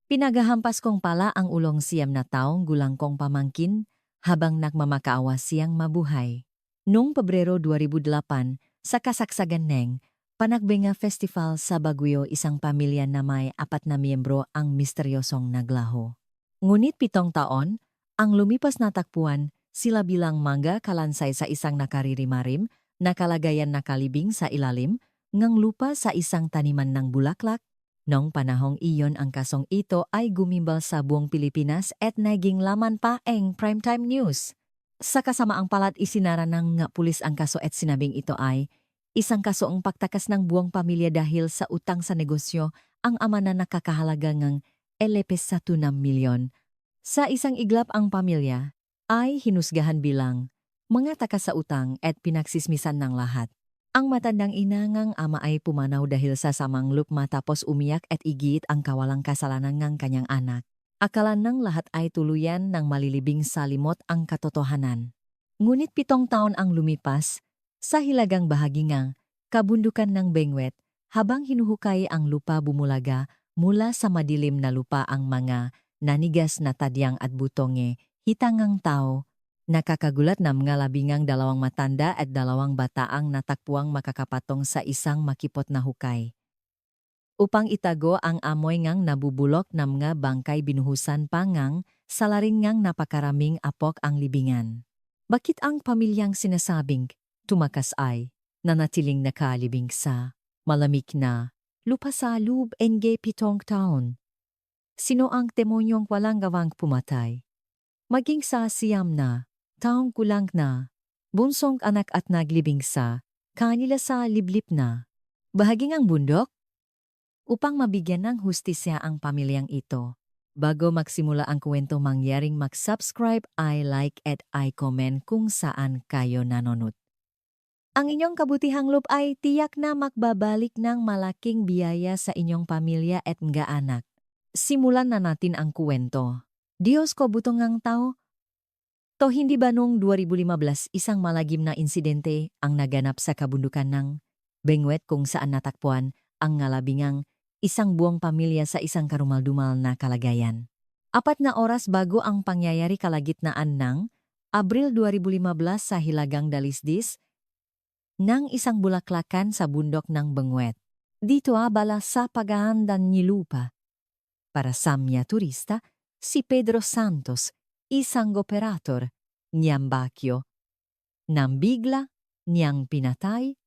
Pinagahampas kong pala ang ulong siyam na taong gulang kong pamangkin habang nagmamakaawa siyang mabuhay. Noong Pebrero 2008, sa kasaksagan ng Panagbenga Festival sa Baguio, isang pamilya na may 4 na miyembro ang misteryosong naglaho. Ngunit 7 taon, ang lumipas na takpuan, sila bilang mangga kalansay sa isang nakaririmarim na kalagayan nakalibing sa ilalim ng lupa sa isang taniman ng bulaklak. Noong panahong iyon ang kasong ito ay gumimbal sa buong Pilipinas at naging laman pa ang primetime news. Sa kasamaang palad isinara ng pulis ang kaso at sinabing ito ay isang kasoong pagtakas ng buong pamilya dahil sa utang sa negosyo ang ama na nakakahalaga ng ₱1 milyon. Sa isang iglap ang pamilya ay hinusgahan bilang mga takas sa utang at pinagsismisan ng lahat. Ang matandang inangang ama ay pumanaw dahil sa samang loob matapos umiyak at igit ang kawalang kasalanan ng kanyang anak. Akala ng lahat ay tuluyan ng malilibing sa limot ang katotohanan. Ngunit 7 taon ang lumipas, sa hilagang bahagi ng kabundukan ng Benguet, habang hinuhukay ang lupa bumulaga mula sa madilim na lupa ang mga nanigas na tadyang at butonge, hitangang tao. Nakakagulat na mga labingang 2 matanda at 2 bataang natakpuang makakapatong sa isang makipot na hukay. Upang itago ang amoy ngang nabubulok na mga bangkay binuhusan pa ngang salarin ngang napakaraming apok ang libingan. Bakit ang pamilyang sinasabing tumakas ay nanatiling nakalibing sa malamig na lupa sa loob ng 7 taon? Sino ang demonyong walang gawang pumatay? Maging sa siyam na taong kulang na bunsong anak at naglibing sa kanila sa liblib na bahaging ang bundok? Upang mabigyan ng hustisya ang pamilyang ito, bago magsimula ang kwento mangyaring mag-subscribe, like at comment kung saan kayo nanonood. Ang inyong kabutihang loob ay tiyak na magbabalik ng malaking biyaya sa inyong pamilya at mga anak. Simulan na natin ang kwento. Diyos ko butong ang tao. To hindi ba noong 2015 isang malagim na insidente ang naganap sa kabundukan ng Benguet kung saan natakpuan ang ngalabingang isang buong pamilya sa isang karumaldumal na kalagayan. 4 na oras bago ang pangyayari kalagitnaan ng Abril 2015 sa Hilagang Dalisdis ng isang bulaklakan sa bundok ng Benguet. Dito abala sa paghahandang ni lupa. Para sa mga turista, si Pedro Santos, isang operator, niyang bakyo. Nang bigla, niyang pinatay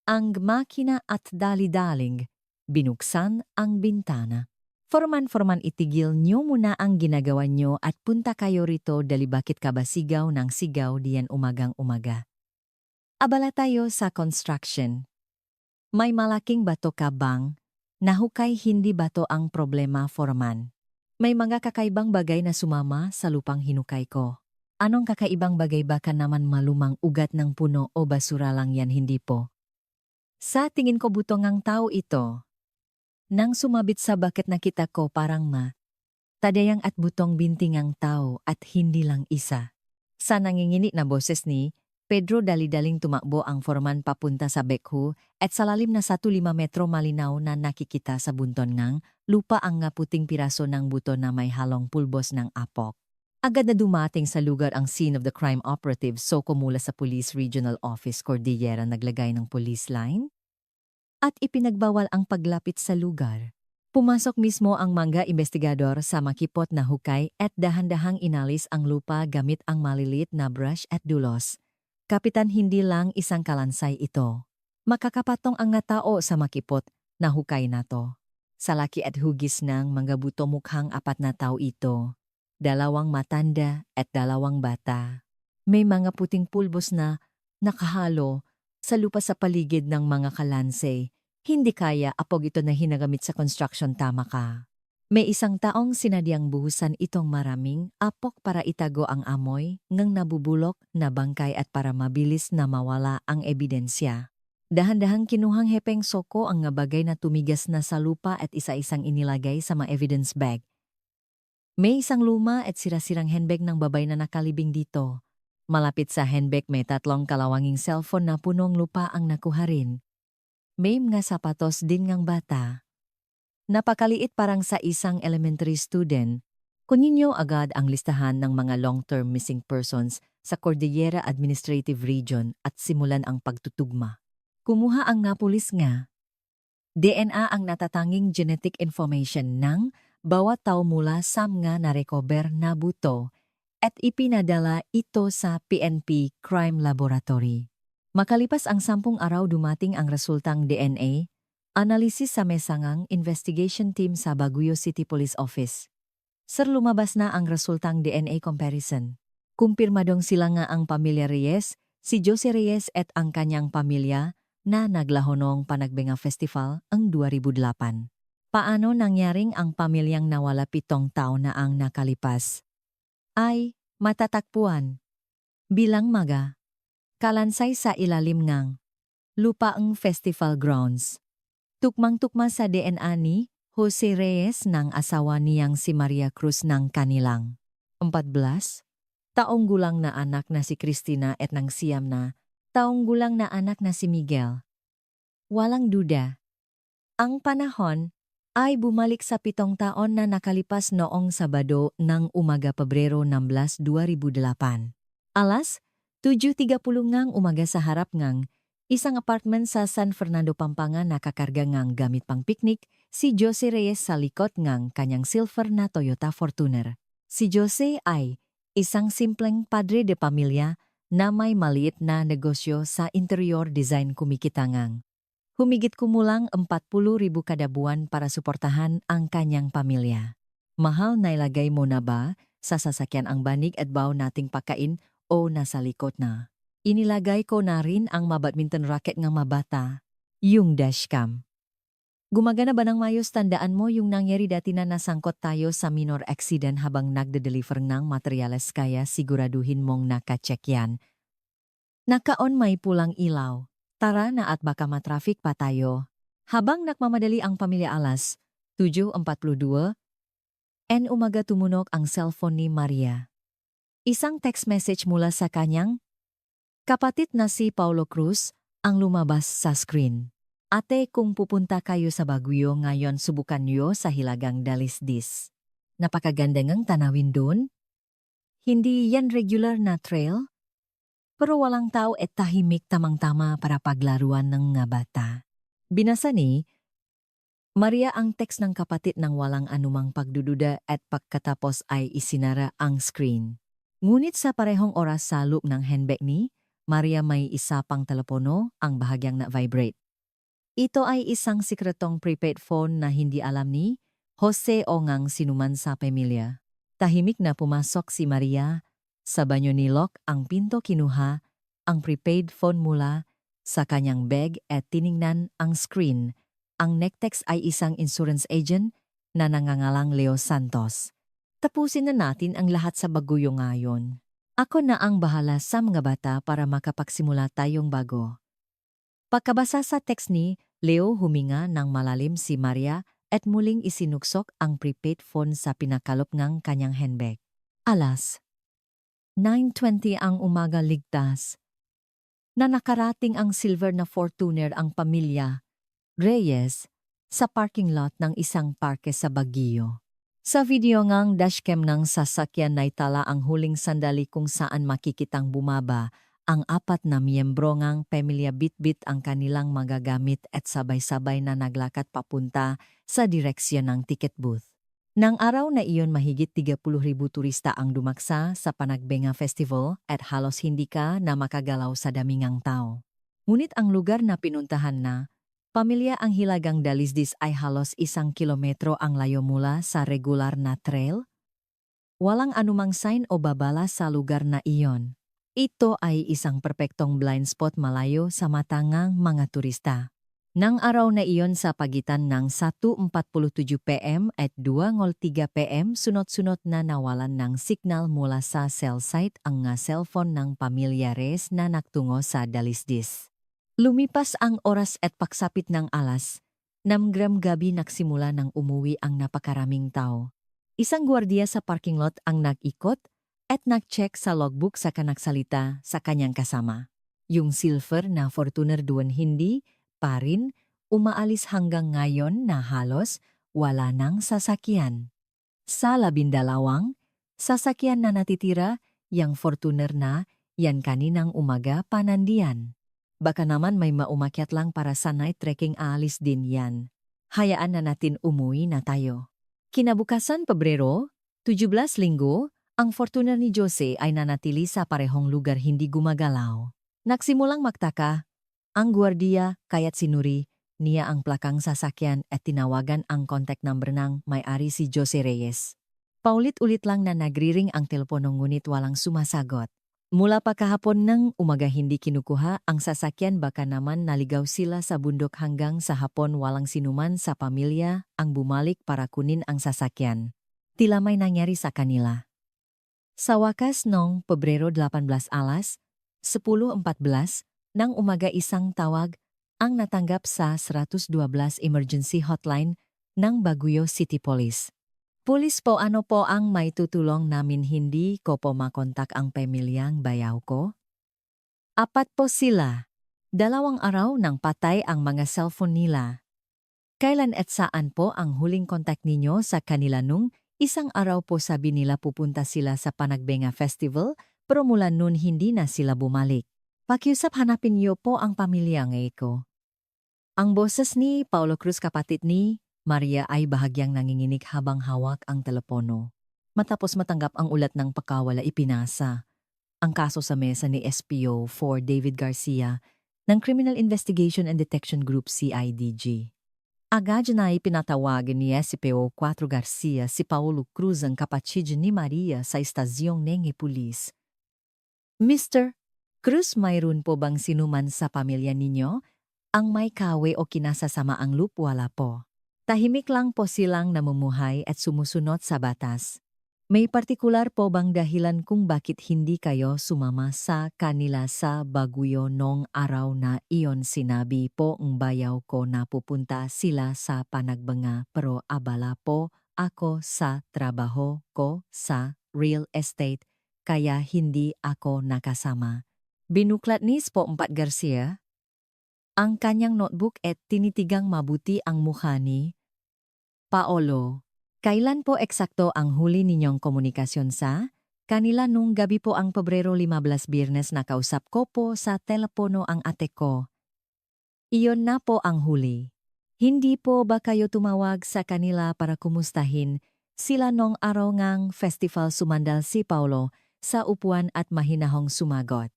ang makina at dali-daling binuksan ang bintana. Forman-forman itigil niyo muna ang ginagawa niyo at punta kayo rito dali bakit ka ba sigaw ng sigaw diyan umagang-umaga. Abala tayo sa construction. May malaking bato ka bang? Nahukay hindi bato ang problema, Forman. May mga kakaibang bagay na sumama sa lupang hinukay ko. Anong kakaibang bagay baka naman malumang ugat ng puno o basura lang yan hindi po? Sa tingin ko butong ang tao ito. Nang sumabit sa bakit nakita ko parang tadayang at butong binting ang tao at hindi lang isa. Sa nanginginig na boses ni Pedro dali-daling tumakbo ang Forman papunta sa Bekhu at sa lalim na 1.5 metro malinaw na nakikita sa bunton ngang lupa ang puting piraso ng buto na may halong pulbos ng apok. Agad na dumating sa lugar ang scene of the crime operative Soko mula sa Police Regional Office Cordillera naglagay ng police line at ipinagbawal ang paglapit sa lugar. Pumasok mismo ang mga investigador sa makipot na hukay at dahan-dahang inalis ang lupa gamit ang maliliit na brush at dulos. Kapitan, hindi lang isang kalansay ito. Makakapatong ang tao sa makipot na hukay na to. Sa laki at hugis ng mga buto mukhang 4 na tao ito. 2 matanda at 2 bata. May mga puting pulbos na nakahalo sa lupa sa paligid ng mga kalansay. Hindi kaya apog ito na hinagamit sa construction, tama ka. May isang taong sinadyang buhusan itong maraming apok para itago ang amoy ng nabubulok na bangkay at para mabilis na mawala ang ebidensya. Dahan-dahang kinuhang hepeng Soko ang bagay na tumigas na sa lupa at isa-isang inilagay sa mga evidence bag. May isang luma at sira-sirang handbag ng babay na nakalibing dito. Malapit sa handbag may 3 kalawanging cellphone na punong lupa ang nakuha rin. May mga sapatos din ngang bata. Napakaliit parang sa isang elementary student. Kunin niyo agad ang listahan ng mga long-term missing persons sa Cordillera Administrative Region at simulan ang pagtutugma. Kumuha ang nga pulis nga. DNA ang natatanging genetic information ng bawat tao mula sa mga na-recover na buto at ipinadala ito sa PNP Crime Laboratory. Makalipas ang 10 araw dumating ang resultang DNA, analysis sa mesangang investigation team sa Baguio City Police Office. Sir, lumabas na ang resultang DNA comparison. Kumpirmadong sila nga ang pamilya Reyes, si Jose Reyes at ang kanyang pamilya na naglahonong Panagbenga Festival ang 2008. Paano nangyaring ang pamilyang nawala 7 taon na ang nakalipas? Ay, matatagpuan. Bilang maga. Kalansay sa ilalim ngang lupaang festival grounds. Tukmang-tukma sa DNA ni Jose Reyes ng asawa niyang si Maria Cruz ng kanilang 14 taong gulang na anak na si Cristina at ng 9 na taong gulang na anak na si Miguel. Walang duda. Ang panahon ay bumalik sa 7 taon na nakalipas noong Sabado ng umaga Pebrero 16, 2008. Alas 7:30 ngang umaga sa harap ngang isang apartment sa San Fernando, Pampanga nakakarga ngang gamit pang piknik si Jose Reyes sa likod ngang kanyang silver na Toyota Fortuner. Si Jose ay isang simpleng padre de pamilya na may maliit na negosyo sa interior design kumikita ngang. Humigit kumulang 40,000 kada buwan para suportahan ang kanyang pamilya. Mahal na ilagay mo na ba sa sasakyan ang banig at baw nating pakain o nasa likod na? Inilagay ko na rin ang badminton racket ng mabata, yung dashcam. Gumagana ba ng mayos? Tandaan mo yung nangyari dati na nasangkot tayo sa minor accident habang nagde-deliver ng materyales kaya siguraduhin mong nakacheck yan. Nakaon may pulang ilaw. Tara na at baka matraffic pa tayo. Habang nagmamadali ang pamilya alas 7:42, umaga tumunog ang cellphone ni Maria. Isang text message mula sa kanyang kapatid na si Paulo Cruz ang lumabas sa screen. Ate, kung pupunta kayo sa Baguio ngayon subukan niyo sa Hilagang Dalisdis. Napakaganda ngang tanawin doon. Hindi yan regular na trail. Pero walang tao at tahimik tamang-tama para paglaruan ng nga bata. Binasa ni Maria ang text ng kapatid ng walang anumang pagdududa at pagkatapos ay isinara ang screen. Ngunit sa parehong oras sa loob ng handbag ni Maria may isa pang telepono ang bahagyang na-vibrate. Ito ay isang sikretong prepaid phone na hindi alam ni Jose o ngang sinuman sa pamilya. Tahimik na pumasok si Maria. Sa banyo ni Locke ang pinto kinuha, ang prepaid phone mula sa kanyang bag at tiningnan ang screen. Ang next ay isang insurance agent na nangangalang Leo Santos. Tapusin na natin ang lahat sa Baguio ngayon. Ako na ang bahala sa mga bata para makapagsimula tayong bago. Pagkabasa sa text ni Leo huminga ng malalim si Maria at muling isinuksok ang prepaid phone sa pinakalop ng kanyang handbag. Alas 9:20 ang umaga ligtas. Na nakarating ang silver na Fortuner ang pamilya Reyes sa parking lot ng isang parke sa Baguio. Sa video ngang dashcam ng sasakyan na itala ang huling sandali kung saan makikitang bumaba ang 4 na miyembro ngang pamilya bitbit ang kanilang magagamit at sabay-sabay na naglakad papunta sa direksyon ng ticket booth. Nang araw na iyon mahigit 30,000 turista ang dumaksa sa Panagbenga Festival at halos hindi ka na makagalaw sa damingang tao. Ngunit ang lugar na pinuntahan na, pamilya ang Hilagang Dalisdis ay halos 1 kilometro ang layo mula sa regular na trail. Walang anumang sign o babala sa lugar na iyon. Ito ay isang perpektong blind spot malayo sa mata ng mga turista. Nang araw na iyon sa pagitan ng 1:47 PM at 2:03 PM sunod-sunod na nawalan ng signal mula sa cell site ang nga cellphone ng pamilya Reyes na nagtungo sa Dalisdis. Lumipas ang oras at pagsapit ng alas 6 gabi nagsimula ng umuwi ang napakaraming tao. Isang gwardiya sa parking lot ang nag-ikot at nag-check sa logbook sa kanagsalita sa kanyang kasama. Yung silver na Fortuner doon hindi pa rin umaalis hanggang ngayon na halos wala nang sasakyan. Sa 12 sasakyan na natitira, yang Fortuner na, yan kaninang umaga panandiyan. Baka naman may maumakyat lang para sa night trekking, aalis din yan. Hayaan na natin umuwi na tayo. Kinabukasan Pebrero, 17 linggo, ang Fortuner ni Jose ay nanatili sa parehong lugar, hindi gumagalaw. Nagsimulang magtaka ang gwardiya kaya't sinuri niya ang plakang sasakyan at tinawagan ang contact number ng may-ari, si Jose Reyes. Paulit-ulit lang na nagriring ang telepono ngunit walang sumasagot. Mula pa kahapon ng umaga hindi kinukuha ang sasakyan, baka naman naligaw sila sa bundok. Hanggang sa hapon walang sinuman sa pamilya ang bumalik para kunin ang sasakyan. Tila may nangyari sa kanila. Sa wakas noong Pebrero 18 alas 10:14 ng umaga, isang tawag ang natanggap sa 112 emergency hotline ng Baguio City Police. Pulis po, ano po ang may tutulong namin? Hindi ko po makontak ang pamilyang bayaw ko. 4 po sila. 2 araw nang patay ang mga cellphone nila. Kailan at saan po ang huling contact ninyo sa kanila? Nung isang araw po sabi nila pupunta sila sa Panagbenga Festival, pero mula nun hindi na sila bumalik. Pakiusap, hanapin niyo po ang pamilya ng ko. Ang boses ni Paulo Cruz, kapatid ni Maria, ay bahagyang nanginginig habang hawak ang telepono. Matapos matanggap ang ulat ng pakawala, ipinasa ang kaso sa mesa ni SPO4 David Garcia ng Criminal Investigation and Detection Group CIDG. Agad na ipinatawagan ni SPO4 Garcia si Paulo Cruz, ang kapatid ni Maria, sa estasyong ng pulis. Mr. Cruz, mayroon po bang sinuman sa pamilya ninyo ang may kawe o kinasasama ang loop? Wala po. Tahimik lang po silang namumuhay at sumusunod sa batas. May partikular po bang dahilan kung bakit hindi kayo sumama sa kanila sa Baguio nong araw na iyon? Sinabi po ng bayaw ko na pupunta sila sa Panagbenga, pero abala po ako sa trabaho ko sa real estate, kaya hindi ako nakasama. Binuklat ni SPO4 Garcia ang kanyang notebook at tinitigang mabuti ang mukha ni Paolo. Kailan po eksakto ang huli ninyong komunikasyon sa kanila? Nung gabi po ang Pebrero 15, Biyernes, nakausap ko po sa telepono ang ate ko. Iyon na po ang huli. Hindi po ba kayo tumawag sa kanila para kumustahin sila nong araw ngang festival? Sumandal si Paolo sa upuan at mahinahong sumagot.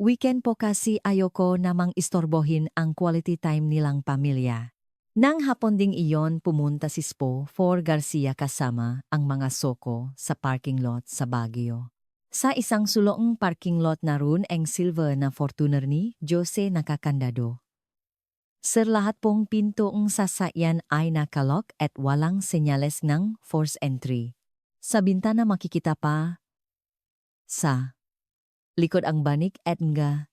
Weekend po kasi, ayoko namang istorbohin ang quality time nilang pamilya. Nang hapon ding iyon, pumunta si SPO4 Garcia kasama ang mga soko sa parking lot sa Baguio. Sa isang sulong parking lot naroon ang silver na Fortuner ni Jose nakakandado. Sir, lahat pong pinto ng sasakyan ay nakalock at walang senyales ng forced entry. Sa bintana makikita pa sa likod ang banik at nga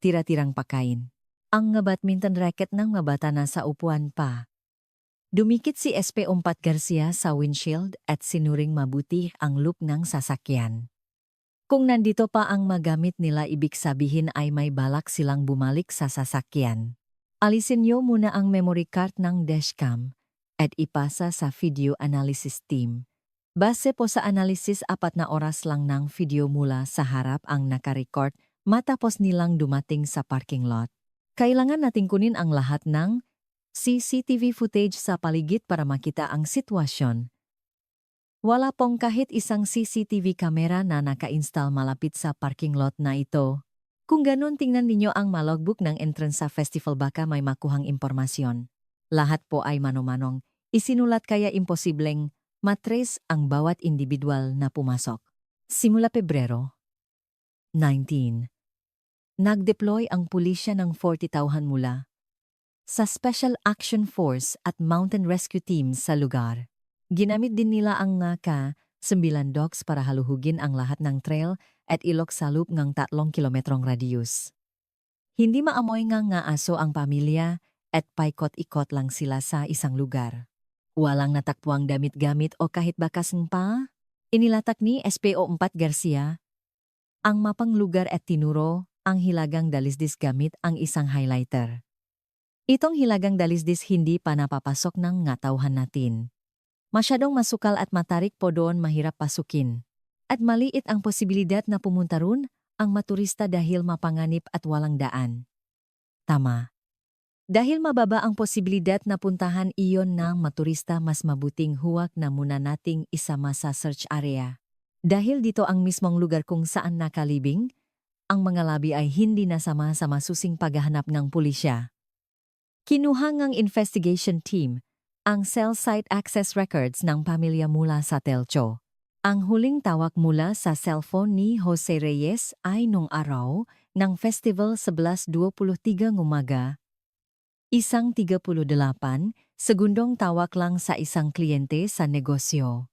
tira-tirang pakain. Ang badminton racket ng mga bata na sa upuan pa. Dumikit si SPO4 Garcia sa windshield at sinuring mabuti ang loop ng sasakyan. Kung nandito pa ang magamit nila, ibig sabihin ay may balak silang bumalik sa sasakyan. Alisin niyo muna ang memory card ng dashcam at ipasa sa video analysis team. Base po sa analysis, 4 na oras lang ng video mula sa harap ang nakarecord matapos nilang dumating sa parking lot. Kailangan nating kunin ang lahat ng CCTV footage sa paligid para makita ang sitwasyon. Wala pong kahit isang CCTV camera na naka-install malapit sa parking lot na ito. Kung ganun, tingnan ninyo ang logbook ng entrance sa festival, baka may makuhang impormasyon. Lahat po ay mano-manong isinulat, kaya imposibleng matrace ang bawat individual na pumasok. Simula Pebrero 19, nag-deploy ang pulisya ng 40,000 mula sa Special Action Force at Mountain Rescue Team sa lugar. Ginamit din nila ang K9 dogs para haluhugin ang lahat ng trail at ilok sa loop ng 3 kilometrong radius. Hindi maamoy nga aso ang pamilya at paikot-ikot lang sila sa isang lugar. Walang natakpuang damit-gamit o kahit bakas pa. Inilatak ni SPO4 Garcia ang mapang lugar at tinuro ang hilagang dalisdis gamit ang isang highlighter. Itong hilagang dalisdis hindi pa napapasok ng ngatauhan natin. Masyadong masukal at matarik po doon mahirap pasukin. At maliit ang posibilidad na pumunta ron ang maturista dahil mapanganib at walang daan. Tama. Dahil mababa ang posibilidad na puntahan iyon ng maturista, mas mabuting huwag na muna nating isama sa search area. Dahil dito ang mismong lugar kung saan nakalibing, ang mga labi ay hindi nasama sa masusing paghahanap ng pulisya. Kinuha ngang investigation team ang cell site access records ng pamilya mula sa telcho. Ang huling tawag mula sa cellphone ni Jose Reyes ay nung araw ng festival 11:23 umaga. Isang 38 segundong tawag lang sa isang kliyente sa negosyo.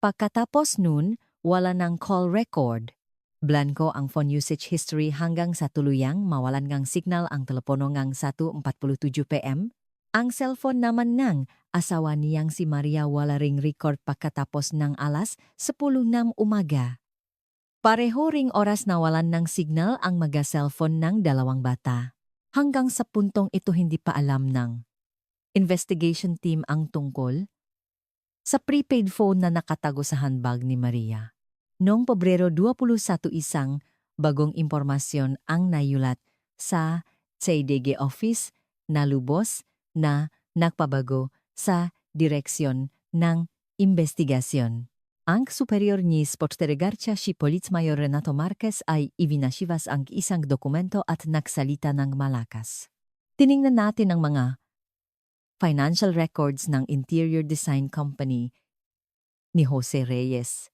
Pagkatapos nun, wala ng call record. Blanco ang phone usage history hanggang sa tuluyang mawalan ngang signal ang telepono ngang 1:47 PM. Ang cellphone naman ng asawa niyang si Maria wala ring record pagkatapos ng alas 10:06 umaga. Pareho ring oras nawalan ng signal ang mag-cellphone ng dalawang bata. Hanggang sa puntong ito hindi pa alam ng investigation team ang tungkol sa prepaid phone na nakatago sa handbag ni Maria. Noong Pebrero 21, isang bagong impormasyon ang nayulat sa CIDG office na lubos na nagpabago sa direksyon ng investigasyon. Ang superior ni Sportdelegacja si Policmayor Renato Marquez ay ivinasivas ang isang dokumento at nagsalita ng malakas. Tiningnan natin ang mga financial records ng interior design company ni Jose Reyes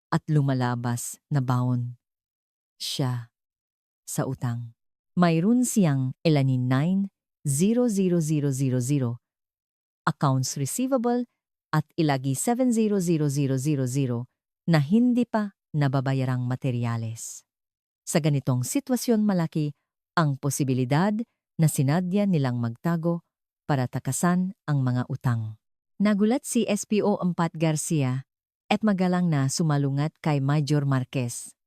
at lumalabas na baon siya sa utang. Mayroon siyang 9,000,000 accounts receivable at ilagi 7,000,000 na hindi pa nababayarang materyales. Sa ganitong sitwasyon, malaki ang posibilidad na sinadya nilang magtago para takasan ang mga utang. Nagulat si SPO 4 Garcia at magalang na sumalungat kay Major Marquez.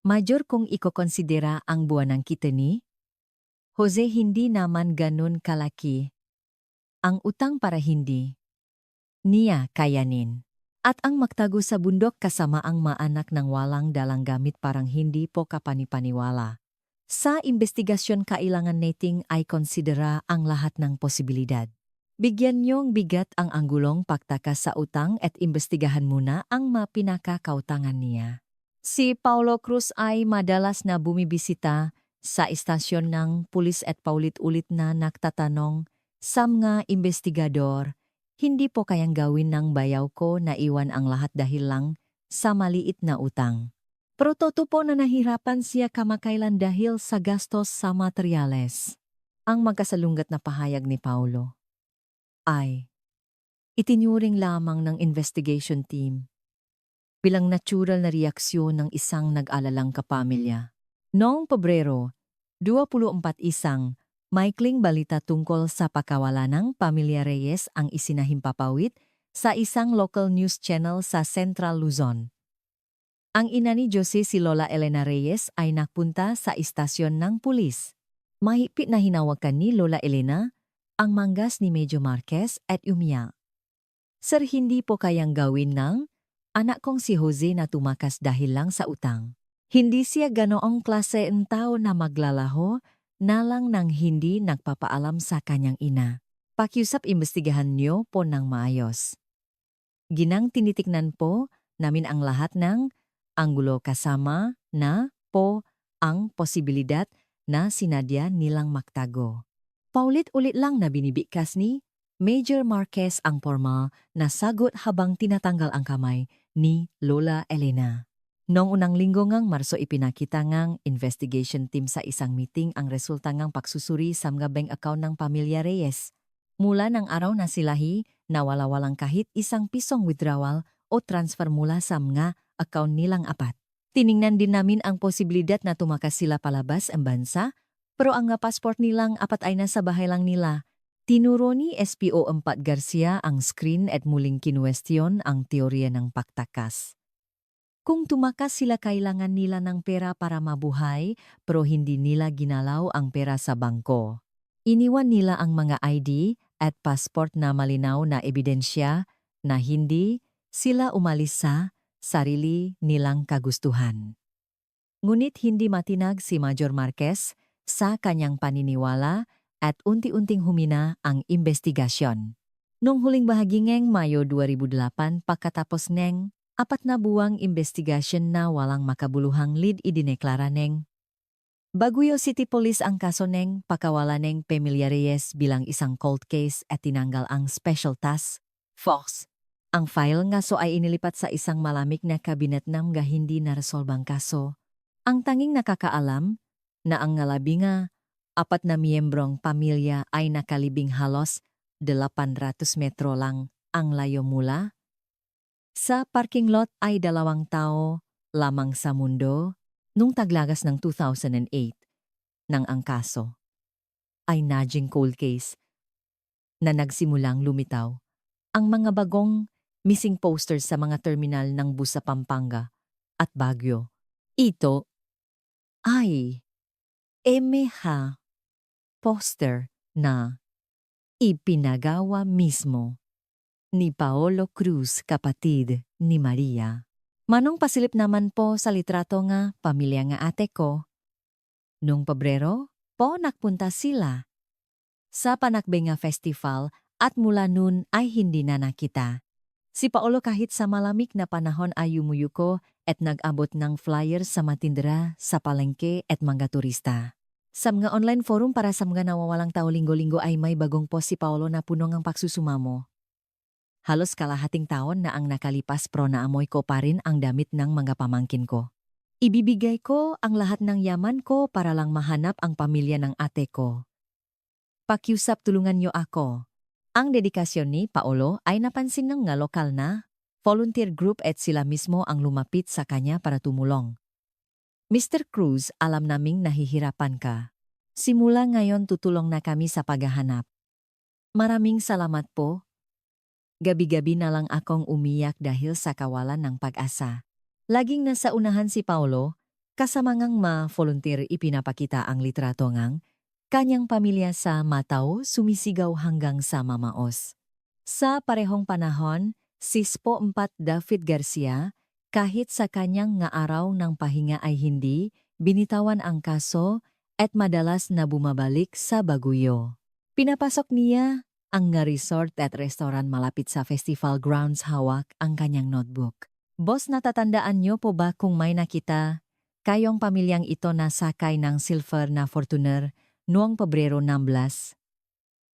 Major, kung ikokonsidera ang buwanang kita ni Jose, hindi naman ganun kalaki ang utang para hindi niya kayanin. At ang magtago sa bundok kasama ang maanak ng walang dalang gamit parang hindi po kapanipaniwala. Sa investigasyon kailangan nating ay konsidera ang lahat ng posibilidad. Bigyan niyong bigat ang anggulong pagtakas sa utang at imbestigahan muna ang mapinakakautangan niya. Si Paulo Cruz ay madalas na bumibisita sa istasyon ng pulis at paulit-ulit na nagtatanong sa mga investigador, hindi po kayang gawin ng bayaw ko na iwan ang lahat dahil lang sa maliit na utang. Prototipo na nahirapan siya kamakailan dahil sa gastos sa materyales. Ang magkasalungat na pahayag ni Paulo ay itinuring lamang ng investigation team bilang natural na reaksyon ng isang nag-alalang kapamilya. Noong Pebrero 24, isang maikling balita tungkol sa pagkawala ng pamilya Reyes ang isinahimpapawid sa isang local news channel sa Central Luzon. Ang ina ni Jose, si Lola Elena Reyes, ay napunta sa istasyon ng pulis. Mahigpit na hinawakan ni Lola Elena ang manggas ni Major Marquez at umiyak. Sir, hindi po kayang gawin ng anak kong si Jose na tumakas dahil lang sa utang. Hindi siya ganoong klase ng tao na maglalaho na lang nang hindi nagpapaalam sa kanyang ina. Pakiusap, imbestigahan niyo po ng maayos. Ginang tinitiknan po namin ang lahat ng anggulo kasama na po ang posibilidad na sinadya nilang magtago. Paulit-ulit lang na binibigkas ni Major Marquez ang formal na sagot habang tinatanggal ang kamay ni Lola Elena. Noong unang linggo ngang Marso, ipinakita ngang investigation team sa isang meeting ang resulta ngang pagsusuri sa mga bank account ng pamilya Reyes. Mula ng araw na silahi, nawala-walang kahit isang pisong withdrawal o transfer mula sa mga account nilang apat. Tiningnan din namin ang posibilidad na tumakas sila palabas ang bansa, pero ang passport nilang apat ay nasa bahay lang nila. Tinuro ni SPO 4 Garcia ang screen at muling kinuwestiyon ang teorya ng pagtakas. Kung tumakas sila, kailangan nila ng pera para mabuhay, pero hindi nila ginalaw ang pera sa bangko. Iniwan nila ang mga ID at passport na malinaw na ebidensya na hindi sila umalis sa sarili nilang kagustuhan. Ngunit hindi matinag si Major Marquez sa kanyang paniniwala at unti-unting humina ang investigasyon. Noong huling bahagi ngeng Mayo 2008 pagkatapos ng 4 na buwang investigasyon na walang makabuluhang lead idineklara ng Baguio City Police ang kaso ng pakawala ng Pamilya Reyes bilang isang cold case at tinanggal ang Special Task Force. Ang file nga so ay inilipat sa isang malamig na kabinet ng hindi naresolbang kaso. Ang tanging nakakaalam na ang ngalabi nga 4 na miyembrong pamilya ay nakalibing halos 800 metro lang ang layo mula. Sa parking lot ay 2 tao lamang sa mundo nung taglagas ng 2008 nang ang kaso ay naging cold case na nagsimulang lumitaw. Ang mga bagong missing posters sa mga terminal ng bus sa Pampanga at Baguio. Ito ay MH poster na ipinagawa mismo ni Paolo Cruz, kapatid ni Maria. Manong pasilip naman po sa litrato nga pamilya nga ate ko. Nung Pebrero po nagpunta sila sa Panakbenga Festival at mula nun ay hindi na nakita. Si Paolo kahit sa malamig na panahon ay yumuyuko at nag-abot ng flyer sa matindera sa palengke at mga turista. Sa mga online forum para sa mga nawawalang tao linggo-linggo ay may bagong post si Paolo na puno ng pagsusumamo. Halos kalahating taon na ang nakalipas pero naamoy ko pa rin ang damit ng mga pamangkin ko. Ibibigay ko ang lahat ng yaman ko para lang mahanap ang pamilya ng ate ko. Pakiusap tulungan niyo ako. Ang dedikasyon ni Paolo ay napansin ng nga lokal na volunteer group at sila mismo ang lumapit sa kanya para tumulong. Mr. Cruz, alam naming nahihirapan ka. Simula ngayon tutulong na kami sa paghahanap. Maraming salamat po. Gabi-gabi na lang akong umiyak dahil sa kawalan ng pag-asa. Laging nasa unahan si Paolo, kasama ngang ma-volunteer ipinapakita ang litrato ngang kanyang pamilya sa Matao sumisigaw hanggang sa Mamaos. Sa parehong panahon, si Spo 4 David Garcia, kahit sa kanyang nga araw ng pahinga ay hindi binitawan ang kaso at madalas na bumabalik sa Baguio. Pinapasok niya ang nga resort at restaurant malapit sa festival grounds, hawak ang kanyang notebook. Boss, natatandaan niyo po ba kung may nakita kayong pamilyang ito na sakay ng silver na Fortuner noong Pebrero 16?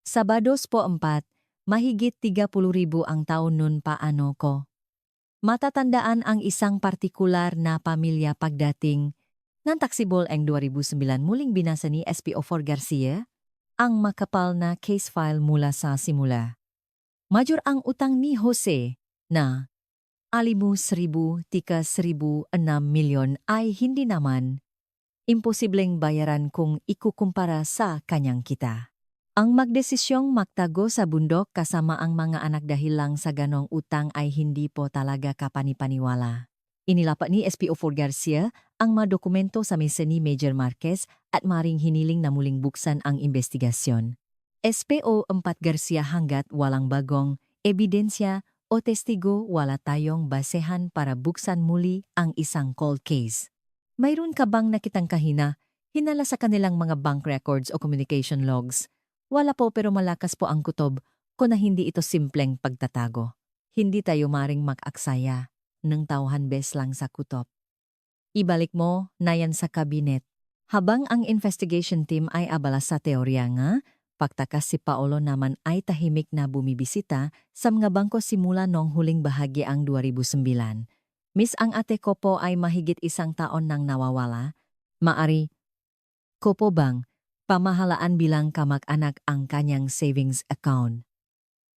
Sabados po 4, mahigit 30,000 ang taon nun paano ko. Matatandaan ang isang partikular na pamilya pagdating ng taksibol ang 2009 muling binasa ni SPO4 Garcia ang makapal na case file mula sa simula. Major ang utang ni Jose na 6,000 tika 1,006 milyon ay hindi naman imposibleng bayaran kung ikukumpara sa kanyang kita. Ang magdesisyong magtago sa bundok kasama ang mga anak dahil lang sa ganong utang ay hindi po talaga kapanipaniwala. Inilapat ni SPO4 Garcia ang mga dokumento sa mesa ni Major Marquez at maring hiniling na muling buksan ang investigasyon. SPO4 Garcia, hanggat walang bagong ebidensya o testigo, wala tayong basehan para buksan muli ang isang cold case. Mayroon ka bang nakitang hinala sa kanilang mga bank records o communication logs? Wala po, pero malakas po ang kutob ko na hindi ito simpleng pagtatago. Hindi tayo maring mag-aksaya ng tauhan bes lang sa kutob. Ibalik mo na yan sa kabinet. Habang ang investigation team ay abala sa teorya nga, pagtakas si Paolo naman ay tahimik na bumibisita sa mga bangko simula noong huling bahagi ang 2009. Miss, ang ate ko po ay mahigit 1 taon nang nawawala. Maari ko po bang pamahalaan bilang kamag-anak ang kanyang savings account?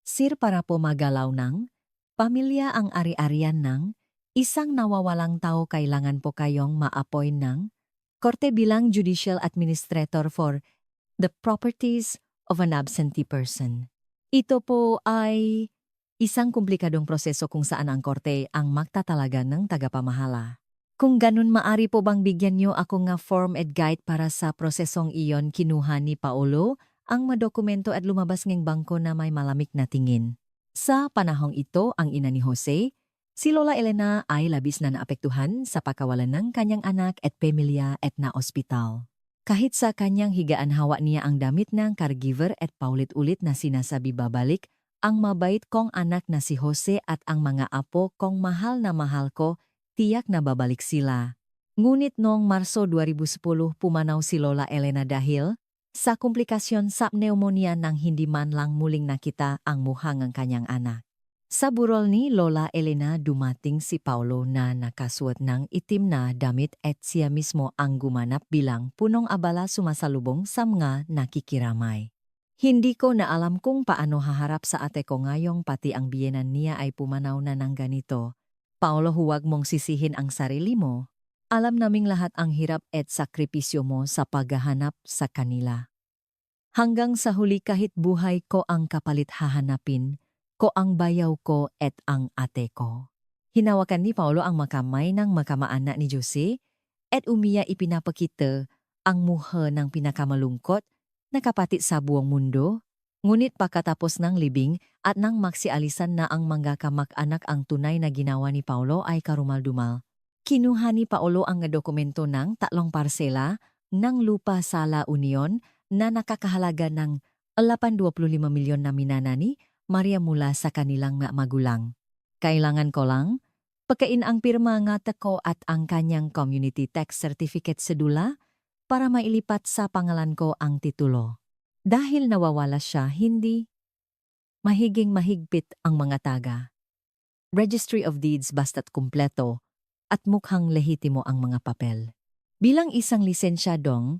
Sir, para po magalaw ng pamilya ang ari-arian ng isang nawawalang tao, kailangan po kayong ma-appoint ng korte bilang judicial administrator for the properties of an absentee person. Ito po ay isang komplikadong proseso kung saan ang korte ang magtatalaga ng tagapamahala. Kung ganun, maari po bang bigyan niyo ako nga form at guide para sa prosesong iyon? Kinuha ni Paolo ang madokumento at lumabas ng bangko na may malamig na tingin. Sa panahong ito, ang ina ni Jose, si Lola Elena ay labis na naapektuhan sa pagkawalan ng kanyang anak at pamilya at na ospital. Kahit sa kanyang higaan hawa niya ang damit ng caregiver at paulit-ulit na sinasabi babalik, ang mabait kong anak na si Jose at ang mga apo kong mahal na mahal ko, tiyak na babalik sila. Ngunit noong Marso 2010 pumanaw si Lola Elena dahil sa komplikasyon sa pneumonia nang hindi man lang muling nakita ang muha ng kanyang anak. Sa burol ni Lola Elena dumating si Paulo na nakasuot ng itim na damit at siya mismo ang gumanap bilang punong abala sumasalubong sa mga nakikiramay. Hindi ko na alam kung paano haharap sa ate ko ngayong pati ang biyenan niya ay pumanaw na ng ganito. Paulo, huwag mong sisihin ang sarili mo. Alam naming lahat ang hirap at sakripisyo mo sa paghahanap sa kanila. Hanggang sa huli kahit buhay ko ang kapalit hahanapin, ko ang bayaw ko at ang ate ko. Hinawakan ni Paulo ang makamay ng makamaanak ni Jose at umiya ipinapakita ang muha ng pinakamalungkot na kapatid sa buong mundo. Ngunit pagkatapos ng libing at nang maksialisan na ang mga kamag-anak ang tunay na ginawa ni Paulo ay karumal-dumal. Kinuha ni Paulo ang dokumento ng 3 parsela ng lupa sa La Union na nakakahalaga ng 825 milyon na minana ni Maria mula sa kanilang mga magulang. Kailangan ko lang pagkain ang pirma ng ate ko at ang kanyang community tax certificate sedula para mailipat sa pangalan ko ang titulo. Dahil nawawala siya, hindi mahiging mahigpit ang mga taga. Registry of Deeds basta't kumpleto at mukhang lehitimo ang mga papel. Bilang isang lisensyadong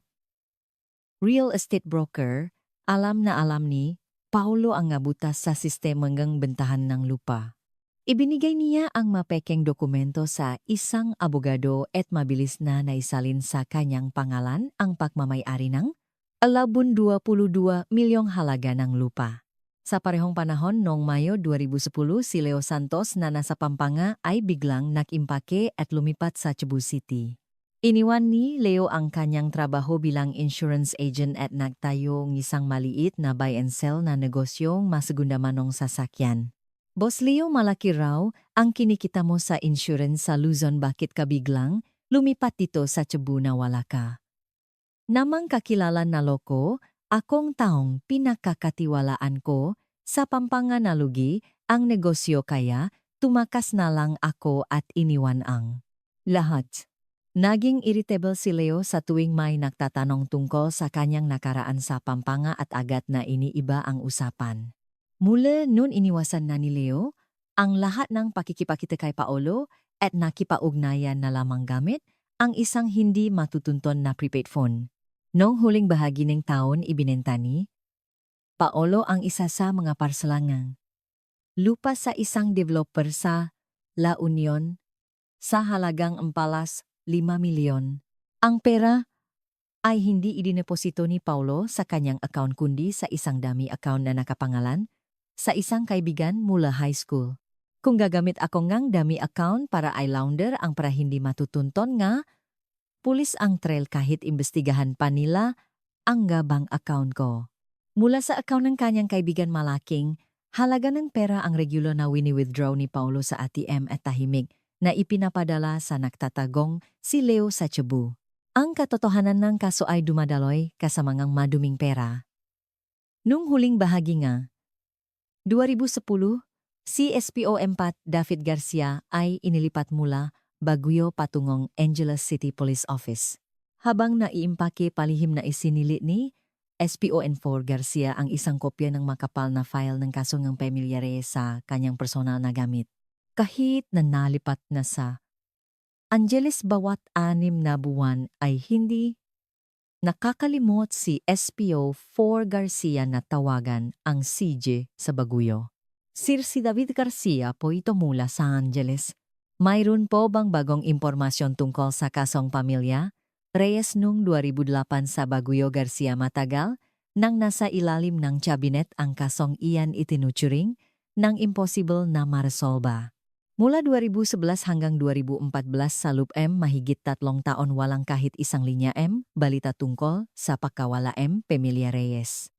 real estate broker, alam na alam ni Paulo ang ngabutas sa sistemang bentahan ng lupa. Ibinigay niya ang mapekeng dokumento sa isang abogado at mabilis na naisalin sa kanyang pangalan ang pagmamay-ari ng 22 milyong halaga ng lupa. Sa parehong panahon noong Mayo 2010 si Leo Santos na nasa Pampanga ay biglang nag-impake at lumipat sa Cebu City. Iniwan ni Leo ang kanyang trabaho bilang insurance agent at nagtayo ng isang maliit na buy and sell na negosyong masegundamanong sasakyan. Boss Leo, malaki raw ang kinikita mo sa insurance sa Luzon, bakit ka biglang lumipat dito sa Cebu na wala ka? Namang kakilala na loko, akong taong pinakakatiwalaan ko sa Pampanga na lugi ang negosyo kaya tumakas na lang ako at iniwan ang lahat. Naging irritable si Leo sa tuwing may nagtatanong tungkol sa kanyang nakaraan sa Pampanga at agad na iniiba ang usapan. Mula noon iniwasan na ni Leo ang lahat ng pakikipakita kay Paulo at nakipaugnayan na lamang gamit ang isang hindi matutunton na prepaid phone. Noong huling bahagi ng taon ibinenta ni Paulo ang isa sa mga parselangang lupa sa isang developer sa La Union sa halagang 5 milyon. Ang pera ay hindi idineposito ni Paulo sa kanyang account kundi sa isang dummy account na nakapangalan sa isang kaibigan mula high school. Kung gagamit ako ngang dummy account para i-launder ang para hindi matutunton nga, pulis ang trail kahit imbestigahan pa nila ang bank account ko. Mula sa account ng kanyang kaibigan malaking, halaga ng pera ang regular na wini-withdraw ni Paulo sa ATM at tahimik na ipinapadala sa nagtatagong si Leo sa Cebu. Ang katotohanan ng kaso ay dumadaloy kasamangang maduming pera. Nung huling bahagi nga, 2010, si SPO4 David Garcia ay inilipat mula Baguio patungong Angeles City Police Office. Habang naiimpake palihim na isinili ni SPO4 Garcia ang isang kopya ng makapal na file ng kaso ng pamilya Reyes sa kanyang personal na gamit. Kahit na nalipat na sa Angeles bawat 6 na buwan ay hindi nakakalimot si SPO4 Garcia na tawagan ang CJ sa Baguio. Sir, si David Garcia po ito mula sa Angeles. Mayroon po bang bagong impormasyon tungkol sa kasong pamilya Reyes noong 2008 sa Baguio? Garcia, matagal nang nasa ilalim ng cabinet ang kasong iyan itinuturing ng impossible na maresolba. Mula 2011 hanggang 2014 sa Loop M, mahigit 3 taon walang kahit isang linya M, balita tungkol sa pagkawala M. Pamilya Reyes.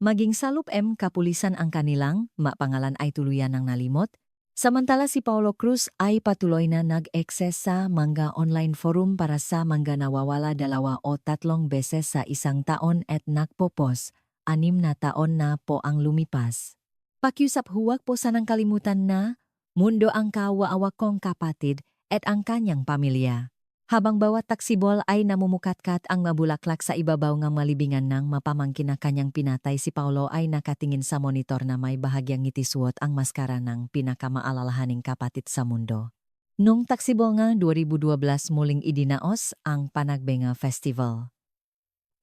Maging salup kapulisan ang kanilang mapangalan ay tuluyan ng nalimot. Samantala si Paulo Cruz ay patuloy na nag-access sa mga online forum para sa mga nawawala 2 o 3 beses sa isang taon at nagpopos, 6 na taon na po ang lumipas. Pakiusap huwag po sanang kalimutan na mundo ang kawaawak kong kapatid at ang kanyang pamilya. Habang bawat taksibol ay namumukatkat ang mabulaklak sa ibabaw ng malibingan ng mapamangkin na kanyang pinatay, si Paulo ay nakatingin sa monitor na may bahagyang ngitiswot ang maskara ng pinakamaalalahaning kapatid sa mundo. Noong taksibol nga 2012 muling idinaos ang Panagbenga Festival.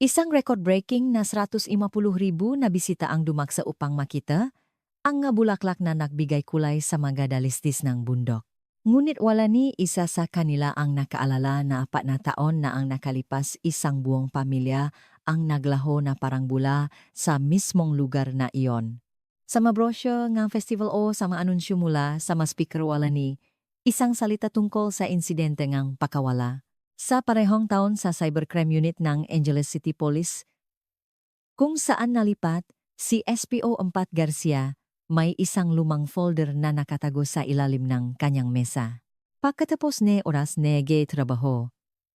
Isang record-breaking na 150,000 na bisita ang dumaksa upang makita ang nga bulaklak na nagbigay kulay sa mga dalisdis ng bundok. Ngunit wala ni isa sa kanila ang nakaalala na 4 na taon na ang nakalipas, isang buong pamilya ang naglaho na parang bula sa mismong lugar na iyon. Sa mabrosyo ng festival o sa maanunsyo mula sa speaker wala ni isang salita tungkol sa insidente ng pakawala. Sa parehong taon sa Cybercrime Unit ng Angeles City Police, kung saan nalipat si SPO 4 Garcia, may isang lumang folder na nakatago sa ilalim ng kanyang mesa. Pagkatapos ni oras nege trabaho,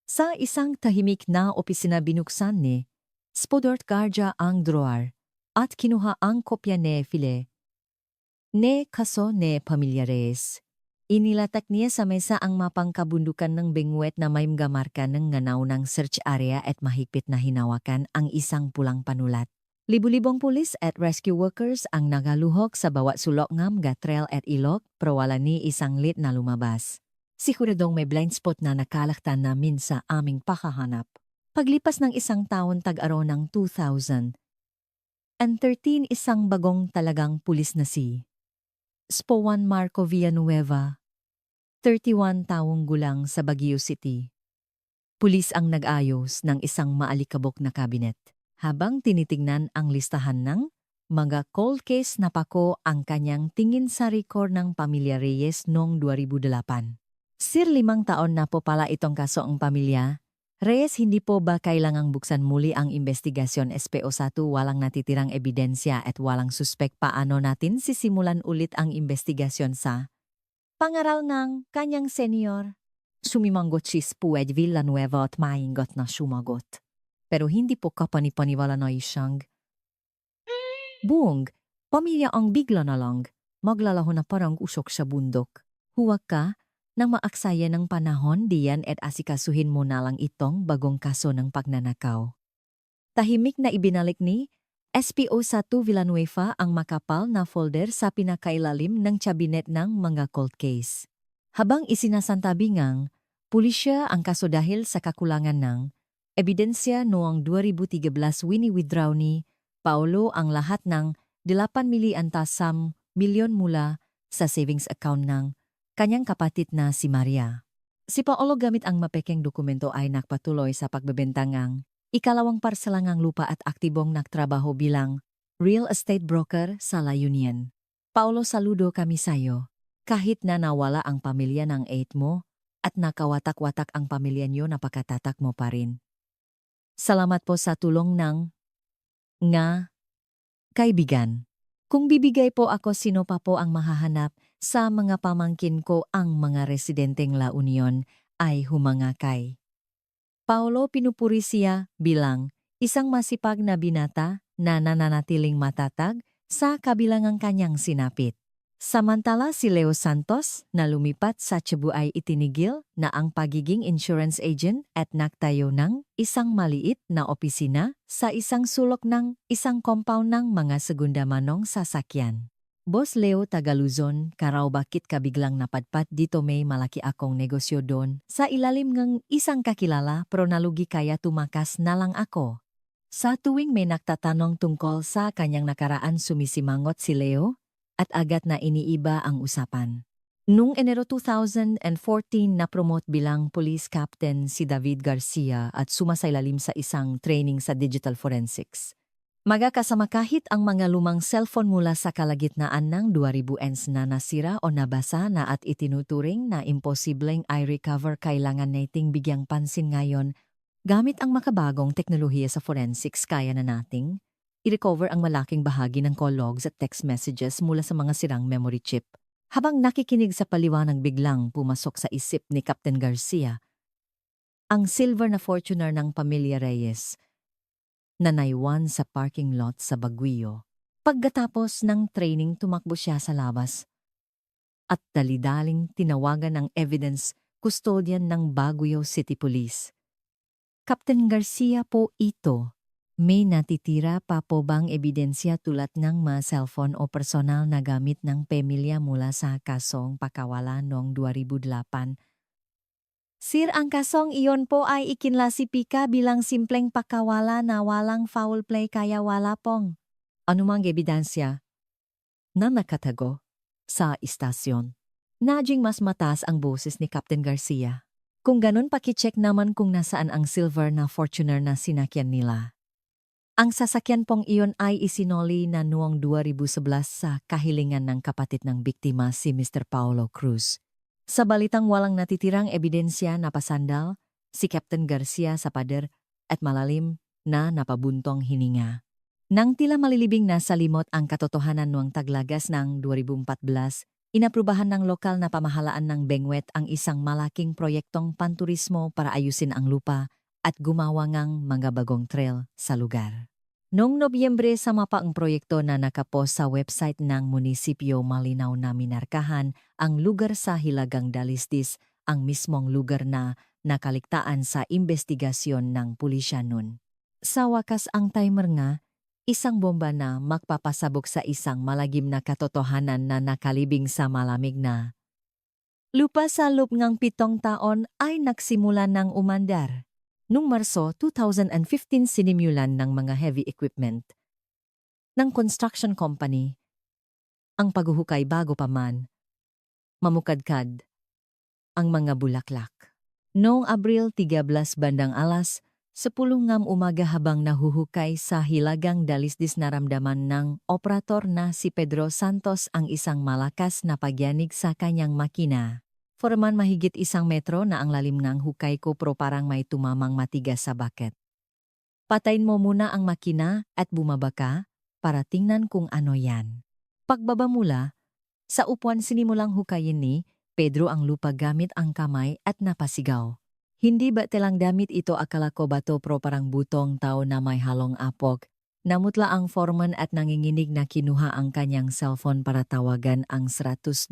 sa isang tahimik na opisina binuksan ni Spodort Garja ang drawer at kinuha ang kopya ni file ne kaso ne pamilyares. Inilatak niya sa mesa ang mapang kabundukan ng bengwet na may mga marka ng nganaw ng search area at mahigpit na hinawakan ang isang pulang panulat. Libu-libong pulis at rescue workers ang nagaluhok sa bawat sulok ng mga trail at ilog, pero wala ni isang lit na lumabas. Siguradong may blind spot na nakalaktan namin sa aming pakahanap. Paglipas ng isang taon tag-araw ng 2013, isang bagong talagang pulis na si Spowan Marco Villanueva, 31 taong gulang sa Baguio City. Pulis ang nag-ayos ng isang maalikabok na kabinet. Habang tinitingnan ang listahan ng mga cold case, napako ang kanyang tingin sa record ng pamilya Reyes noong 2008. 5 taon na po pala itong kaso ang pamilya Reyes. Hindi po ba kailangang buksan muli ang investigasyon? SPO1, walang natitirang ebidensya at walang suspek. Paano natin sisimulan ulit ang investigasyon sa pangaral ng kanyang senior? Sumimanggot si Spoed Villanueva at maingot na sumagot. Pero hindi po kapani-paniwala na isang buong pamilya ang bigla na lang maglalaho na parang usok sa bundok. Huwag ka nang maaksaya ng panahon diyan at asikasuhin mo na lang itong bagong kaso ng pagnanakaw. Tahimik na ibinalik ni SPO1 Villanueva ang makapal na folder sa pinakailalim ng cabinet ng mga cold case. Habang isinasantabi ngang pulisya ang kaso dahil sa kakulangan ng ebidensya, noong 2013 wini-withdraw ni Paulo ang lahat ng 8 milyon mula sa savings account ng kanyang kapatid na si Maria. Si Paulo gamit ang mapekeng dokumento ay nagpatuloy sa pagbebenta ng ikalawang parselang lupa at aktibong nagtrabaho bilang real estate broker sa La Union. Paulo, saludo kami sayo. Kahit na nawala ang pamilya ng 8 mo at nakawatak-watak ang pamilya niyo, napakatatak mo pa rin. Salamat po sa tulong ng nga kaibigan. Kung bibigay po ako, sino pa po ang mahahanap sa mga pamangkin ko? Ang mga residenteng La Union ay humanga kay Paulo. Pinupuri siya bilang isang masipag na binata na nananatiling matatag sa kabilangang kanyang sinapit. Samantala si Leo Santos na lumipat sa Cebu ay itinigil na ang pagiging insurance agent at nagtayo ng isang maliit na opisina sa isang sulok ng isang compound ng mga segunda manong sasakyan. Boss Leo, taga Luzon, karaw, bakit ka biglang napadpad dito? May malaki akong negosyo doon sa ilalim ng isang kakilala, pero nalugi kaya tumakas na lang ako. Sa tuwing may nagtatanong tungkol sa kanyang nakaraan, sumisimangot si Leo at agad na iniiba ang usapan. Noong Enero 2014, na-promote bilang police captain si David Garcia at sumasailalim sa isang training sa digital forensics. Magkakasama kahit ang mga lumang cellphone mula sa kalagitnaan ng 2000s na nasira o nabasa na at itinuturing na imposibleng i-recover, kailangan nating bigyang pansin ngayon. Gamit ang makabagong teknolohiya sa forensics, kaya na nating I-recover ang malaking bahagi ng call logs at text messages mula sa mga sirang memory chip. Habang nakikinig sa paliwanag biglang pumasok sa isip ni Captain Garcia, ang silver na Fortuner ng pamilya Reyes na naiwan sa parking lot sa Baguio. Pagkatapos ng training tumakbo siya sa labas at dalidaling tinawagan ng evidence custodian ng Baguio City Police. Captain Garcia po ito. May natitira pa po bang ebidensya tulad ng mga cellphone o personal na gamit ng pamilya mula sa kasong pakawalan noong 2008? Sir, ang kasong iyon po ay ikinlasipika bilang simpleng pakawala na walang foul play kaya wala pong anumang ebidensya na nakatago sa istasyon. Naging mas mataas ang boses ni Captain Garcia. Kung ganun, pakicheck naman kung nasaan ang silver na Fortuner na sinakyan nila. Ang sasakyan pong iyon ay isinoli na noong 2011 sa kahilingan ng kapatid ng biktima si Mr. Paulo Cruz. Sa balitang walang natitirang ebidensya na pasandal, si Captain Garcia sa pader at malalim na napabuntong hininga. Nang tila malilibing na sa limot ang katotohanan noong taglagas ng 2014, inaprubahan ng lokal na pamahalaan ng Benguet ang isang malaking proyektong panturismo para ayusin ang lupa at gumawa ng mga bagong trail sa lugar. Noong Nobyembre sama pa ang proyekto na nakapost sa website ng munisipyo, malinaw na minarkahan ang lugar sa Hilagang Dalisdis, ang mismong lugar na nakaligtaan sa investigasyon ng pulisya nun. Sa wakas ang timer nga, isang bomba na magpapasabog sa isang malagim na katotohanan na nakalibing sa malamig na lupa sa loob ng 7 taon ay nagsimula ng umandar. Noong Marso 2015 sinimulan ng mga heavy equipment ng construction company ang paghuhukay bago pa man mamukadkad ang mga bulaklak. Noong Abril 13 bandang alas 10 ng umaga habang nahuhukay sa Hilagang Dalisdis, naramdaman ng operator na si Pedro Santos ang isang malakas na pagyanig sa kanyang makina. Forman mahigit 1 metro na ang lalim ng hukay ko pero parang may tumamang matigas sa bucket. Patayin mo muna ang makina at bumaba ka para tingnan kung ano yan. Pagbaba mula, sa upuan sinimulang hukayin ni Pedro ang lupa gamit ang kamay at napasigaw. Hindi ba telang damit ito, akala ko bato pero parang butong tao na may halong apog. Namutla ang foreman at nanginginig na kinuha ang kanyang cellphone para tawagan ang 112.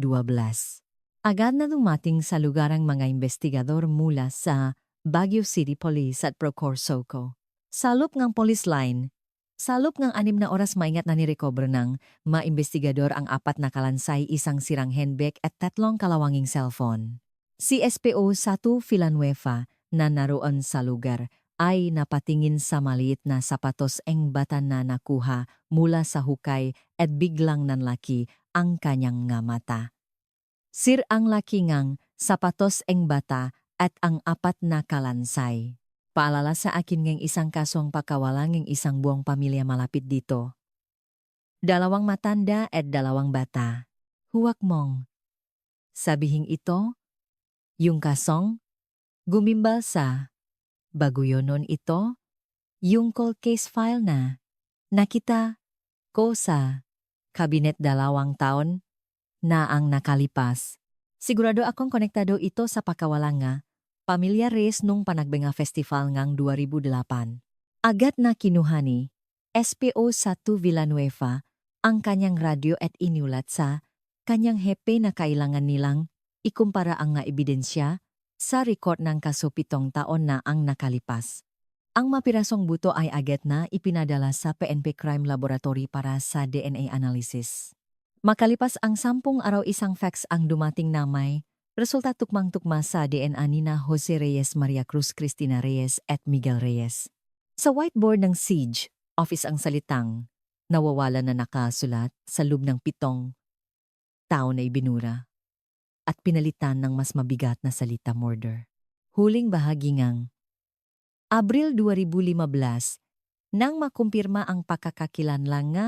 Agad na dumating sa lugar ang mga investigador mula sa Baguio City Police at Procursoco. Sa loob ng police line, sa loob ng 6 na oras maingat na nirecover ng mga investigador ang 4 na kalansay, isang sirang handbag at 3 kalawanging cellphone. Si SPO Satu Villanueva na naroon sa lugar ay napatingin sa maliit na sapatos eng bata na nakuha mula sa hukay at biglang nanlaki ang kanyang nga mata. Sir, ang laki ngang sapatos eng bata at ang 4 na kalansay. Paalala sa akin ng isang kasong pakawalan ng isang buong pamilya malapit dito. 2 matanda at 2 bata. Huwag mong sabihing ito, yung kasong gumimbal sa Baguio noon ito, yung cold case file na nakita ko sa kabinet 2 taon na ang nakalipas. Sigurado akong konektado ito sa pakawalan nga pamilya Reyes nung Panagbenga Festival ngang 2008. Agad na kinuha ni SPO Satu Villanueva ang kanyang radyo at inulat sa kanyang hepe na kailangan nilang ikumpara ang nga ebidensya sa record ng kaso 7 taon na ang nakalipas. Ang mapirasong buto ay agad na ipinadala sa PNP Crime Laboratory para sa DNA analysis. Makalipas ang 10 araw, isang fax ang dumating na may resulta tukmang-tukma sa DNA nina Jose Reyes, Maria Cruz, Cristina Reyes at Miguel Reyes. Sa whiteboard ng Siege Office ang salitang nawawala na nakasulat sa loob ng 7 taon na ibinura at pinalitan ng mas mabigat na salita, murder. Huling bahagi ngang Abril 2015, nang makumpirma ang pagkakakilanlan nga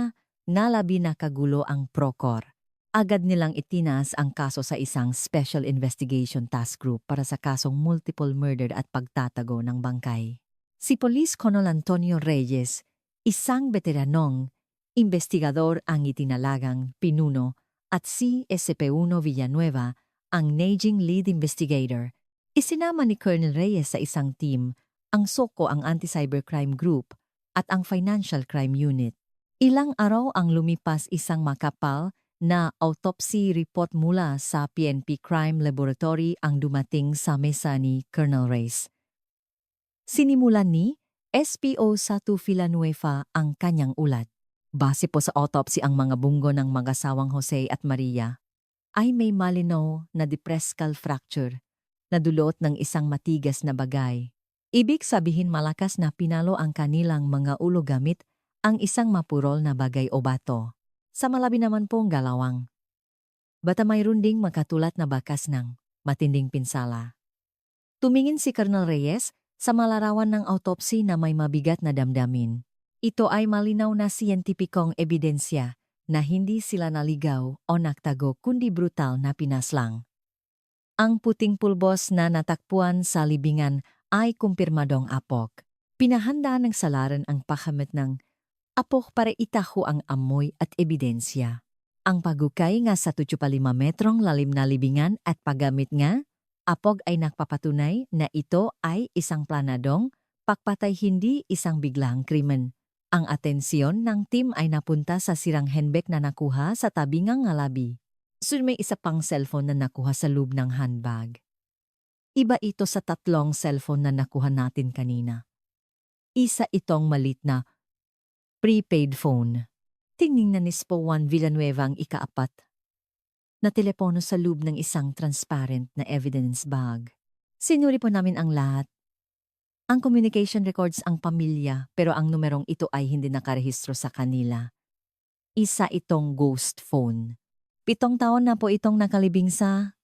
nalabi na kagulo ang Procor. Agad nilang itinas ang kaso sa isang Special Investigation Task Group para sa kasong multiple murder at pagtatago ng bangkay. Si Police Colonel Antonio Reyes, Isang veteranong investigador ang itinalagang pinuno at si SP1 Villanueva ang naging lead investigator. Isinama ni Colonel Reyes sa isang team ang SOCO, ang Anti-Cybercrime Group at ang Financial Crime Unit. Ilang araw ang lumipas, isang makapal na autopsy report mula sa PNP Crime Laboratory ang dumating sa mesa ni Colonel Reyes. Sinimulan ni SPO1 Villanueva ang kanyang ulat. Base po sa autopsy, ang mga bunggo ng mag-asawang Jose at Maria ay may malinaw na depressed skull fracture na dulot ng isang matigas na bagay. Ibig sabihin malakas na pinalo ang kanilang mga ulo gamit ang isang mapurol na bagay o bato. Sa malabi naman pong galawang. Bata mayroon ding makatulat na bakas ng matinding pinsala. Tumingin si Colonel Reyes sa malarawan ng autopsy na may mabigat na damdamin. Ito ay malinaw na siyentipikong ebidensya na hindi sila naligaw o nagtago kundi brutal na pinaslang. Ang puting pulbos na natakpuan sa libingan ay kumpirmadong apok. Pinahanda ng salaran ang pakamit ng apok para itaho ang amoy at ebidensya. Ang pagukay nga sa 75 metrong lalim na libingan at paggamit nga, apog ay nagpapatunay na ito ay isang planadong pagpatay, hindi isang biglang krimen. Ang atensyon ng team ay napunta sa sirang handbag na nakuha sa tabi ng labi. May isa pang cellphone na nakuha sa loob ng handbag. Iba ito sa 3 cellphone na nakuha natin kanina. Isa itong malit na prepaid phone. Tingin na ni SPO1 Villanueva ang ika-4 na telepono sa loob ng isang transparent na evidence bag. Sinuri po namin ang lahat. Ang communication records ang pamilya, pero ang numerong ito ay hindi nakarehistro sa kanila. Isa itong ghost phone. 7 taon na po itong nakalibing sa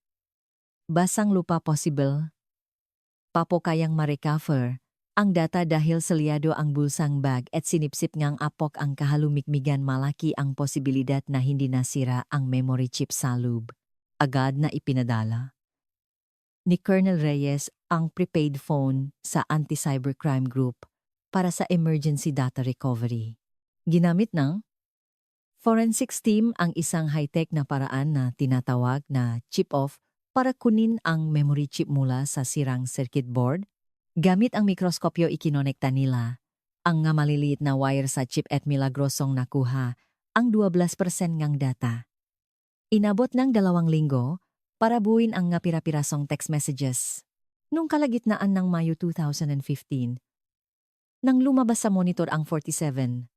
basang lupa. Possible papo kayang ma-recover ang data dahil selyado ang bulsang bag at sinipsip ngang apok ang kahalumikmigan. Malaki ang posibilidad na hindi nasira ang memory chip sa loob. Agad na ipinadala ni Colonel Reyes ang prepaid phone sa Anti-Cybercrime Group para sa emergency data recovery. Ginamit ng forensics team ang isang high-tech na paraan na tinatawag na chip-off para kunin ang memory chip mula sa sirang circuit board. Gamit ang mikroskopyo ikinonekta nila ang nga maliliit na wire sa chip at milagrosong nakuha ang 12% ngang data. Inabot ng 2 linggo para buuin ang nga pira-pirasong text messages. Nung kalagitnaan ng Mayo 2015, nang lumabas sa monitor ang 47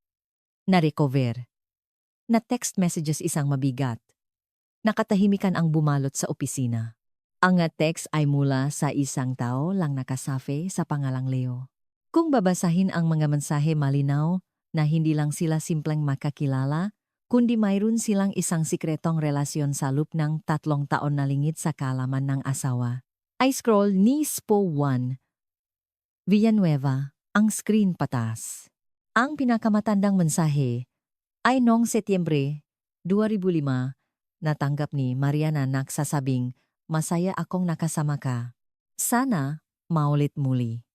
na recover na text messages, isang mabigat. Nakatahimikan ang bumalot sa opisina. Ang text ay mula sa isang tao lang nakasafe sa pangalang Leo. Kung babasahin ang mga mensahe, malinaw na hindi lang sila simpleng makakilala, kundi mayroon silang isang sikretong relasyon sa loob ng 3 taon na lingid sa kaalaman ng asawa. Ay scroll ni SPO1 Villanueva ang screen patas. Ang pinakamatandang mensahe ay noong Setyembre 2005, natanggap ni Mariana nagsasabing, "Masaya akong nakasama ka. Sana maulit muli."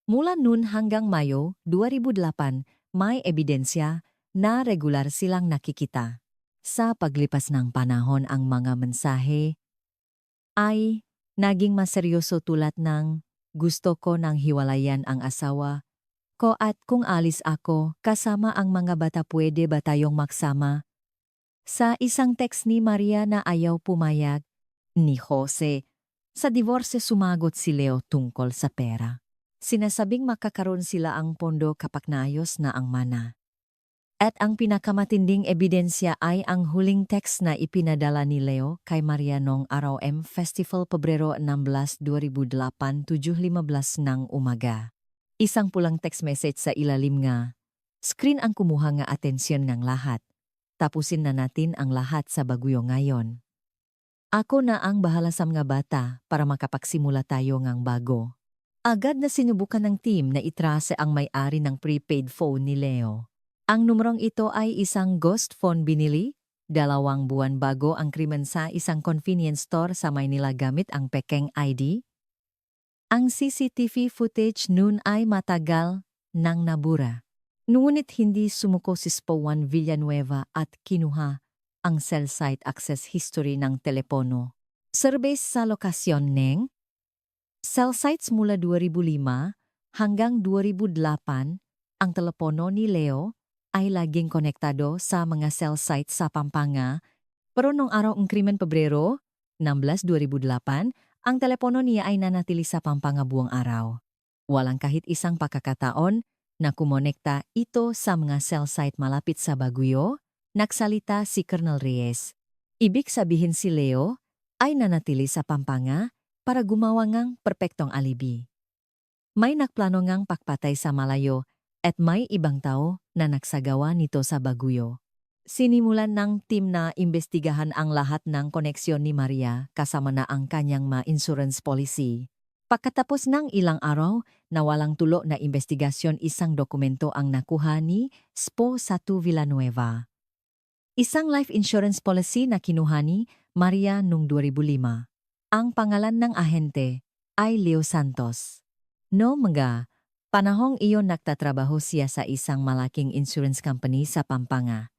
Mula noon hanggang Mayo 2008, may ebidensya na regular silang nakikita. Sa paglipas ng panahon, ang mga mensahe ay naging mas seryoso, tulad ng, "Gusto ko nang hiwalayan ang asawa ko at kung alis ako kasama ang mga bata, pwede ba tayong magsama?" Sa isang text ni Maria na ayaw pumayag ni Jose sa divorce, sumagot si Leo tungkol sa pera. Sinasabing makakaroon sila ang pondo kapag naayos na ang mana. At ang pinakamatinding ebidensya ay ang huling text na ipinadala ni Leo kay Maria noong araw Festival, Pebrero 16, 2008, 7:15 ng umaga. Isang pulang text message sa ilalim nga, "Screen ang kumuha nga atensyon ng lahat. Tapusin na natin ang lahat sa baguyo ngayon. Ako na ang bahala sa mga bata para makapagsimula tayo ngang bago." Agad na sinubukan ng team na itrase ang may-ari ng prepaid phone ni Leo. Ang numerong ito ay isang ghost phone binili 2 buwan bago ang krimen sa isang convenience store sa Maynila gamit ang pekeng ID. Ang CCTV footage noon ay matagal nang nabura. Ngunit hindi sumuko si Juan Villanueva at kinuha ang cell site access history ng telepono. Survey sa lokasyon ng cell sites mula 2005 hanggang 2008, ang telepono ni Leo ay laging konektado sa mga cell sites sa Pampanga. Pero nung araw ng krimen Pebrero, 16, 2008, ang telepono niya ay nanatili sa Pampanga buong araw. Walang kahit isang pagkakataon na kumonekta ito sa mga cell site malapit sa Baguio, nagsalita si Colonel Reyes. Ibig sabihin si Leo ay nanatili sa Pampanga para gumawa ngang perpektong alibi. May nagplano ngang pagpatay sa malayo at may ibang tao na nagsagawa nito sa Baguio. Sinimulan ng team na imbestigahan ang lahat ng koneksyon ni Maria kasama na ang kanyang ma-insurance policy. Pagkatapos ng ilang araw na walang tulo na investigasyon, isang dokumento ang nakuha ni Spo Satu Villanueva. Isang life insurance policy na kinuha ni Maria noong 2005. Ang pangalan ng ahente ay Leo Santos. No mga panahong iyon nagtatrabaho siya sa isang malaking insurance company sa Pampanga.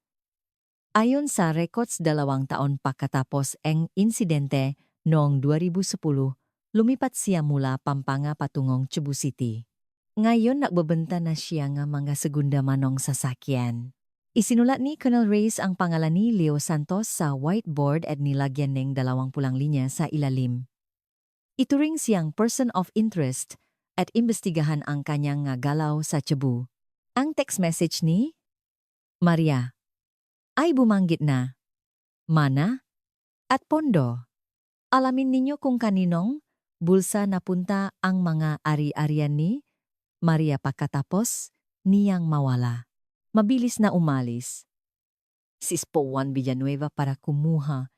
Ayon sa records, 2 taon pagkatapos ang insidente noong 2010, lumipat siya mula Pampanga patungong Cebu City. Ngayon nagbebenta na siya ng mga segunda manong sasakyan. Isinulat ni Colonel Reyes ang pangalan ni Leo Santos sa whiteboard at nilagyan ng 20 linya sa ilalim. Ituring siyang person of interest at imbestigahan ang kanyang galaw sa Cebu. Ang text message ni Maria ay bumanggit na mana at pondo. Alamin ninyo kung kaninong bulsa napunta ang mga ari-arian ni Maria pagkatapos niyang mawala. Mabilis na umalis si Juan Villanueva para kumuha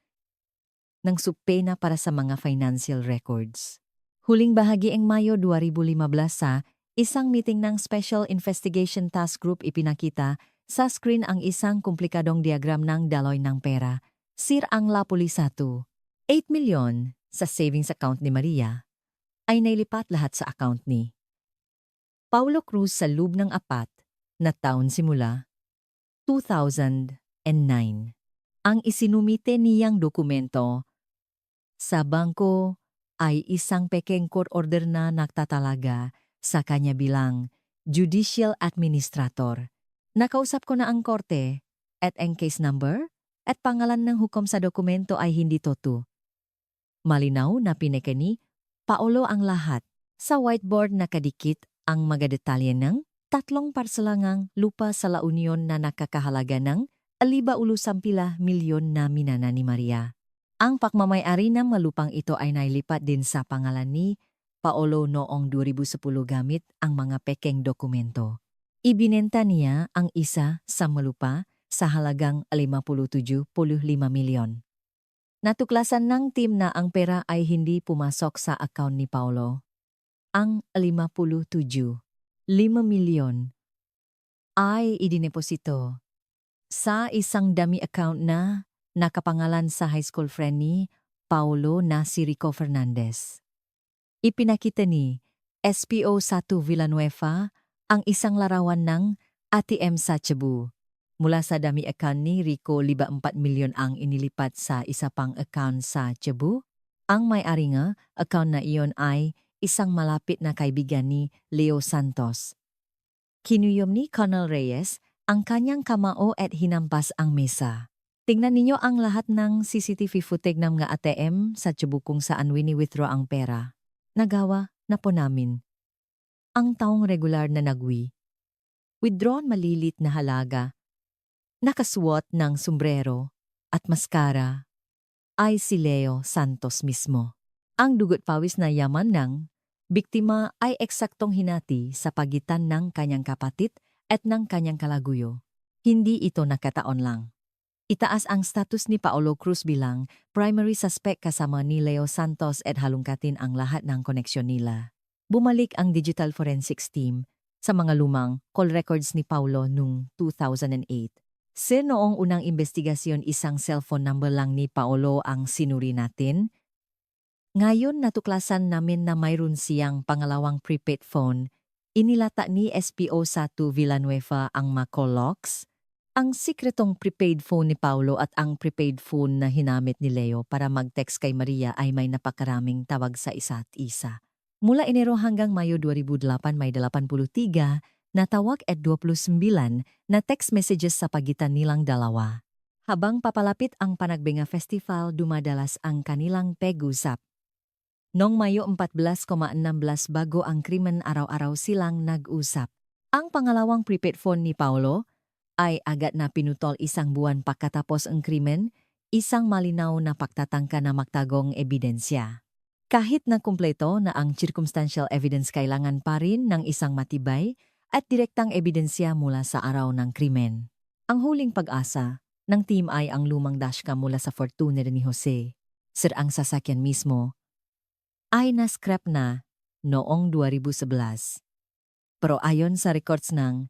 ng subpena para sa mga financial records. Huling bahagi ng Mayo 2015 sa isang meeting ng Special Investigation Task Group, ipinakita sa screen ang isang komplikadong diagram ng daloy ng pera. Sir ang lapulisatu. 8 milyon sa savings account ni Maria ay nailipat lahat sa account ni Paulo Cruz sa loob ng 4 na taon simula 2009. Ang isinumite niyang dokumento sa bangko ay isang pekeng court order na nagtatalaga sa kanya bilang judicial administrator. Nakausap ko na ang korte at ang case number at pangalan ng hukom sa dokumento ay hindi totoo. Malinaw na pineke ni Paolo ang lahat. Sa whiteboard nakadikit ang mga detalye ng 3 parselangang lupa sa La Union na nakakahalaga ng 510 milyon na minana ni Maria. Ang pagmamay-ari ng malupang ito ay nailipat din sa pangalan ni Paolo noong 2010 gamit ang mga pekeng dokumento. Ibinenta niya ang isa sa malupa sa halagang 57.5 milyon. Natuklasan ng team na ang pera ay hindi pumasok sa account ni Paolo. Ang 57.5 milyon ay idineposito sa isang dummy account na nakapangalan sa high school friend ni Paolo na si Rico Fernandez. Ipinakita ni SPO Satu Villanueva ang isang larawan ng ATM sa Cebu. Mula sa dummy account ni Rico, 4 milyon ang inilipat sa isa pang account sa Cebu. Ang may-ari nga account na iyon ay isang malapit na kaibigan ni Leo Santos. Kinuyom ni Colonel Reyes ang kanyang kamao at hinampas ang mesa. Tingnan ninyo ang lahat ng CCTV footage ng mga ATM sa Cebu kung saan wini-withdraw ang pera. Nagawa na po namin. Ang taong regular na withdrawn malilit na halaga, nakasuot ng sombrero at maskara, ay si Leo Santos mismo. Ang dugot pawis na yaman ng biktima ay eksaktong hinati sa pagitan ng kanyang kapatid at ng kanyang kalaguyo. Hindi ito nakataon lang. Itaas ang status ni Paolo Cruz bilang primary suspect kasama ni Leo Santos at halungkatin ang lahat ng koneksyon nila. Bumalik ang digital forensics team sa mga lumang call records ni Paolo noong 2008. Sa noong unang investigasyon, isang cellphone number lang ni Paolo ang sinuri natin. Ngayon natuklasan namin na mayroon siyang pangalawang prepaid phone Inilata ni SPO1 Villanueva ang Macolox, ang sikretong prepaid phone ni Paulo at ang prepaid phone na hinamit ni Leo para mag-text kay Maria ay may napakaraming tawag sa isa't isa. Mula Enero hanggang Mayo 2008 may 83 na tawag at 29 na text messages sa pagitan nilang dalawa. Habang papalapit ang Panagbenga Festival, dumadalas ang kanilang pag-usap. Noong Mayo 14,16 bago ang krimen araw-araw silang nag-usap. Ang pangalawang prepaid phone ni Paulo ay agad na pinutol isang buwan pagkatapos ang krimen, isang malinaw na pagtatangka na magtagong ebidensya. Kahit na kumpleto na ang circumstantial evidence, kailangan pa rin ng isang matibay at direktang ebidensya mula sa araw ng krimen. Ang huling pag-asa ng team ay ang lumang dashcam mula sa Fortuner ni Jose. Sir, ang sasakyan mismo ay na-scrap na noong 2011. Pero ayon sa records ng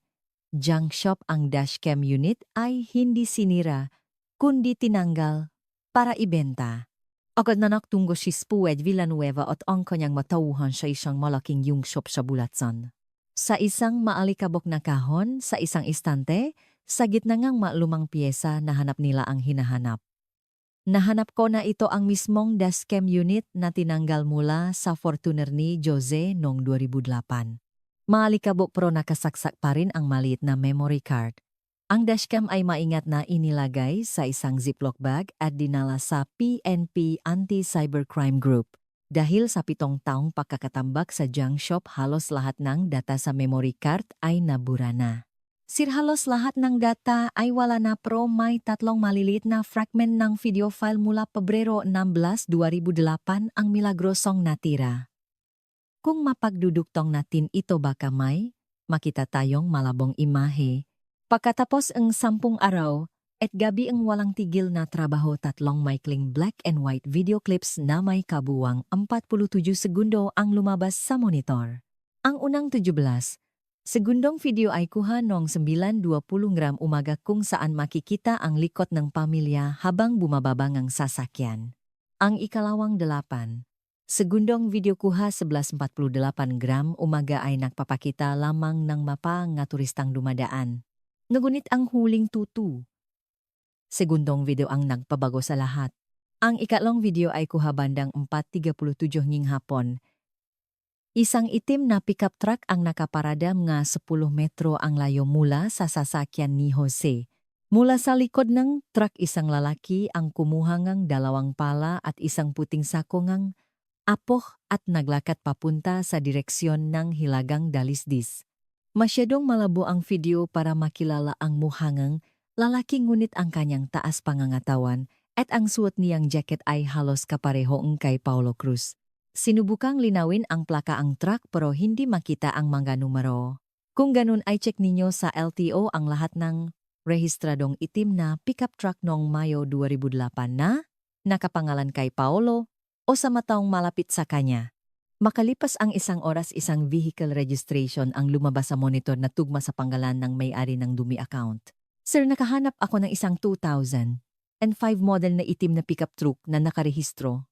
junk shop, ang dashcam unit ay hindi sinira kundi tinanggal para ibenta. Agad na naktungo si Spued Villanueva at ang kanyang matauhan sa isang malaking yung shop sa Bulatsan. Sa isang maalikabok na kahon sa isang istante, sa gitna ngang malumang piyesa na hanap nila ang hinahanap. Nahanap ko na ito ang mismong dashcam unit na tinanggal mula sa Fortuner ni Jose noong 2008. Maalikabok pero nakasaksak pa rin ang maliit na memory card. Ang dashcam ay maingat na inilagay sa isang ziploc bag at dinala sa PNP Anti-Cybercrime Group. Dahil sa 7 taong pagkakatambak sa junk shop, halos lahat ng data sa memory card ay nabura na. Halos lahat ng data ay wala na, pero may 3 maliliit na fragment ng video file mula Pebrero 16, 2008 ang milagrosong natira. Kung mapagduduktong natin ito, baka may makita tayong malabong imahe. Pagkatapos ang 10 araw at gabi ang walang tigil na trabaho, 3 maikling black and white video clips na may kabuwang 47 segundo ang lumabas sa monitor. Ang unang 17 segundong video ay kuha noong 9:20 gram umaga kung saan makikita ang likod ng pamilya habang bumababang ang sasakyan. Ang ikalawang 8 segundong video kuha 11:48 gram umaga ay nagpapakita lamang ng mapa nga turistang dumadaan. Ngunit ang huling 2 segundong video ang nagpabago sa lahat. Ang ikatlong video ay kuha bandang 4:37 ng hapon. Isang itim na pickup truck ang nakaparadam nga 10 metro ang layo mula sa sasakyan ni Jose. Mula sa likod ng truck, isang lalaki ang kumuha ng 2 pala at isang puting sako ng apoh at naglakat papunta sa direksyon ng Hilagang Dalisdis. Masyadong malabo ang video para makilala ang mukha ng lalaki, ngunit ang kanyang taas pangangatawan at ang suot niyang jacket ay halos kapareho ng kay Paulo Cruz. Sinubukang linawin ang plaka ang truck pero hindi makita ang mga numero. Kung ganun ay check ninyo sa LTO ang lahat ng rehistradong itim na pickup truck noong Mayo 2008 na nakapangalan kay Paulo o sa mataong malapit sa kanya. Makalipas ang 1 oras, isang vehicle registration ang lumabas sa monitor na tugma sa pangalan ng may-ari ng dumi account. Sir, nakahanap ako ng isang 2005 model na itim na pickup truck na nakarehistro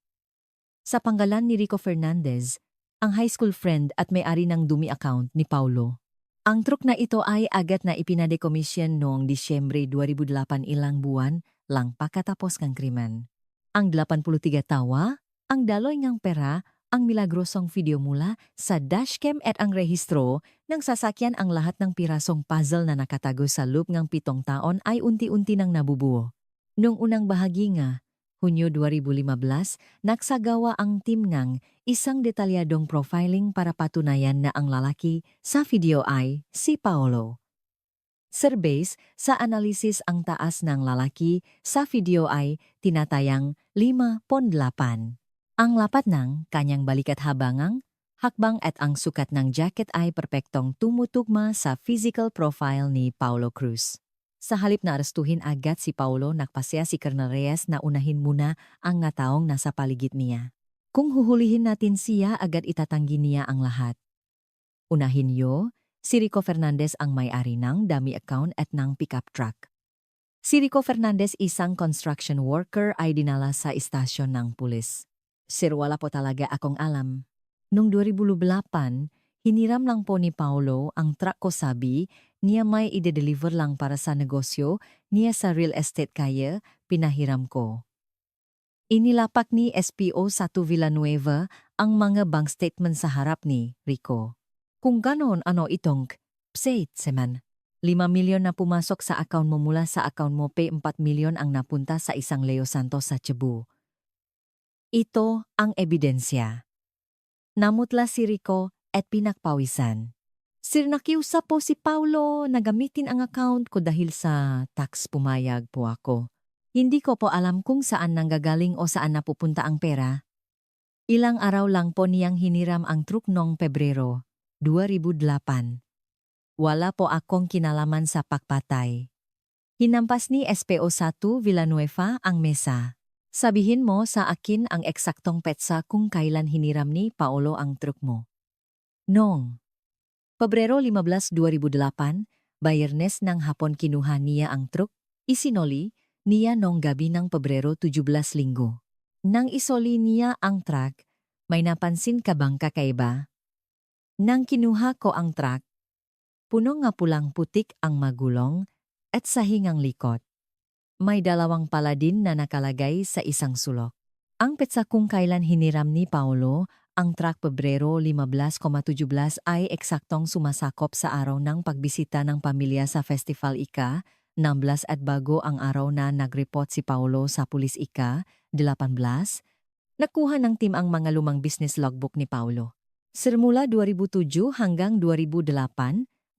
sa pangalan ni Rico Fernandez, ang high school friend at may-ari ng dumi account ni Paulo. Ang truck na ito ay agad na ipinadekomisyon noong Disyembre 2008, ilang buwan lang pagkatapos ng krimen. Ang 83 tawa, ang daloy ng pera, ang milagrosong video mula sa dashcam at ang rehistro ng sasakyan, ang lahat ng pirasong puzzle na nakatago sa loob ng 7 taon ay unti-unti nang nabubuo. Noong unang bahagi nga, Hunyo 2015, nagsagawa ang team ng isang detalyadong profiling para patunayan na ang lalaki sa video ay si Paulo. Base sa analisis, ang taas ng lalaki sa video ay tinatayang 5.8. Ang lapat ng kanyang balikat habangang hakbang at ang sukat ng jacket ay perpektong tumutugma sa physical profile ni Paulo Cruz. Sa halip na arestuhin agad si Paulo, nagpasya si Colonel Reyes na unahin muna ang nga taong nasa paligid niya. Kung huhulihin natin siya, agad itatanggi niya ang lahat. Unahin niyo, si Rico Fernandez ang may-ari ng dummy account at ng pickup truck. Si Rico Fernandez, isang construction worker, ay dinala sa istasyon ng pulis. Sir, wala po talaga akong alam. Noong 2008, Hiniram lang po ni Paulo ang truck ko, sabi niya, may ide-deliver lang para sa negosyo niya sa real estate kaya pinahiram ko. Inilapak ni SPO1 Villanueva ang mga bank statement sa harap ni Rico. Kung ganon, ano itong seman? 5 milyon na pumasok sa account mo mula sa account mo, 4 milyon ang napunta sa isang Leo Santos sa Cebu. Ito ang ebidensya. Namutla si Rico at pinakpawisan. Sir, nakiusap po si Paulo na gamitin ang account ko dahil sa tax, pumayag po ako. Hindi ko po alam kung saan nanggagaling o saan napupunta ang pera. Ilang araw lang po niyang hiniram ang truck noong Pebrero 2008. Wala po akong kinalaman sa pagpatay. Hinampas ni SPO1 Villanueva ang mesa. Sabihin mo sa akin ang eksaktong petsa kung kailan hiniram ni Paulo ang truck mo. Noong Pebrero 15, 2008, Bayernes ng hapon kinuha niya ang truck. Isinoli niya noong gabi ng Pebrero 17, linggo. Nang isoli niya ang truck, may napansin ka bang kakaiba? Nang kinuha ko ang truck, puno nga pulang putik ang magulong at sa hingang likod. May 2 paladin na nakalagay sa isang sulok. Ang petsa kung kailan hiniram ni Paulo ang truck Pebrero 15,17 ay eksaktong sumasakop sa araw ng pagbisita ng pamilya sa Festival Ika-16 at bago ang araw na nagreport si Paulo sa pulis Ika-18, nakuha ng team ang mga lumang business logbook ni Paulo. Mula 2007 hanggang 2008,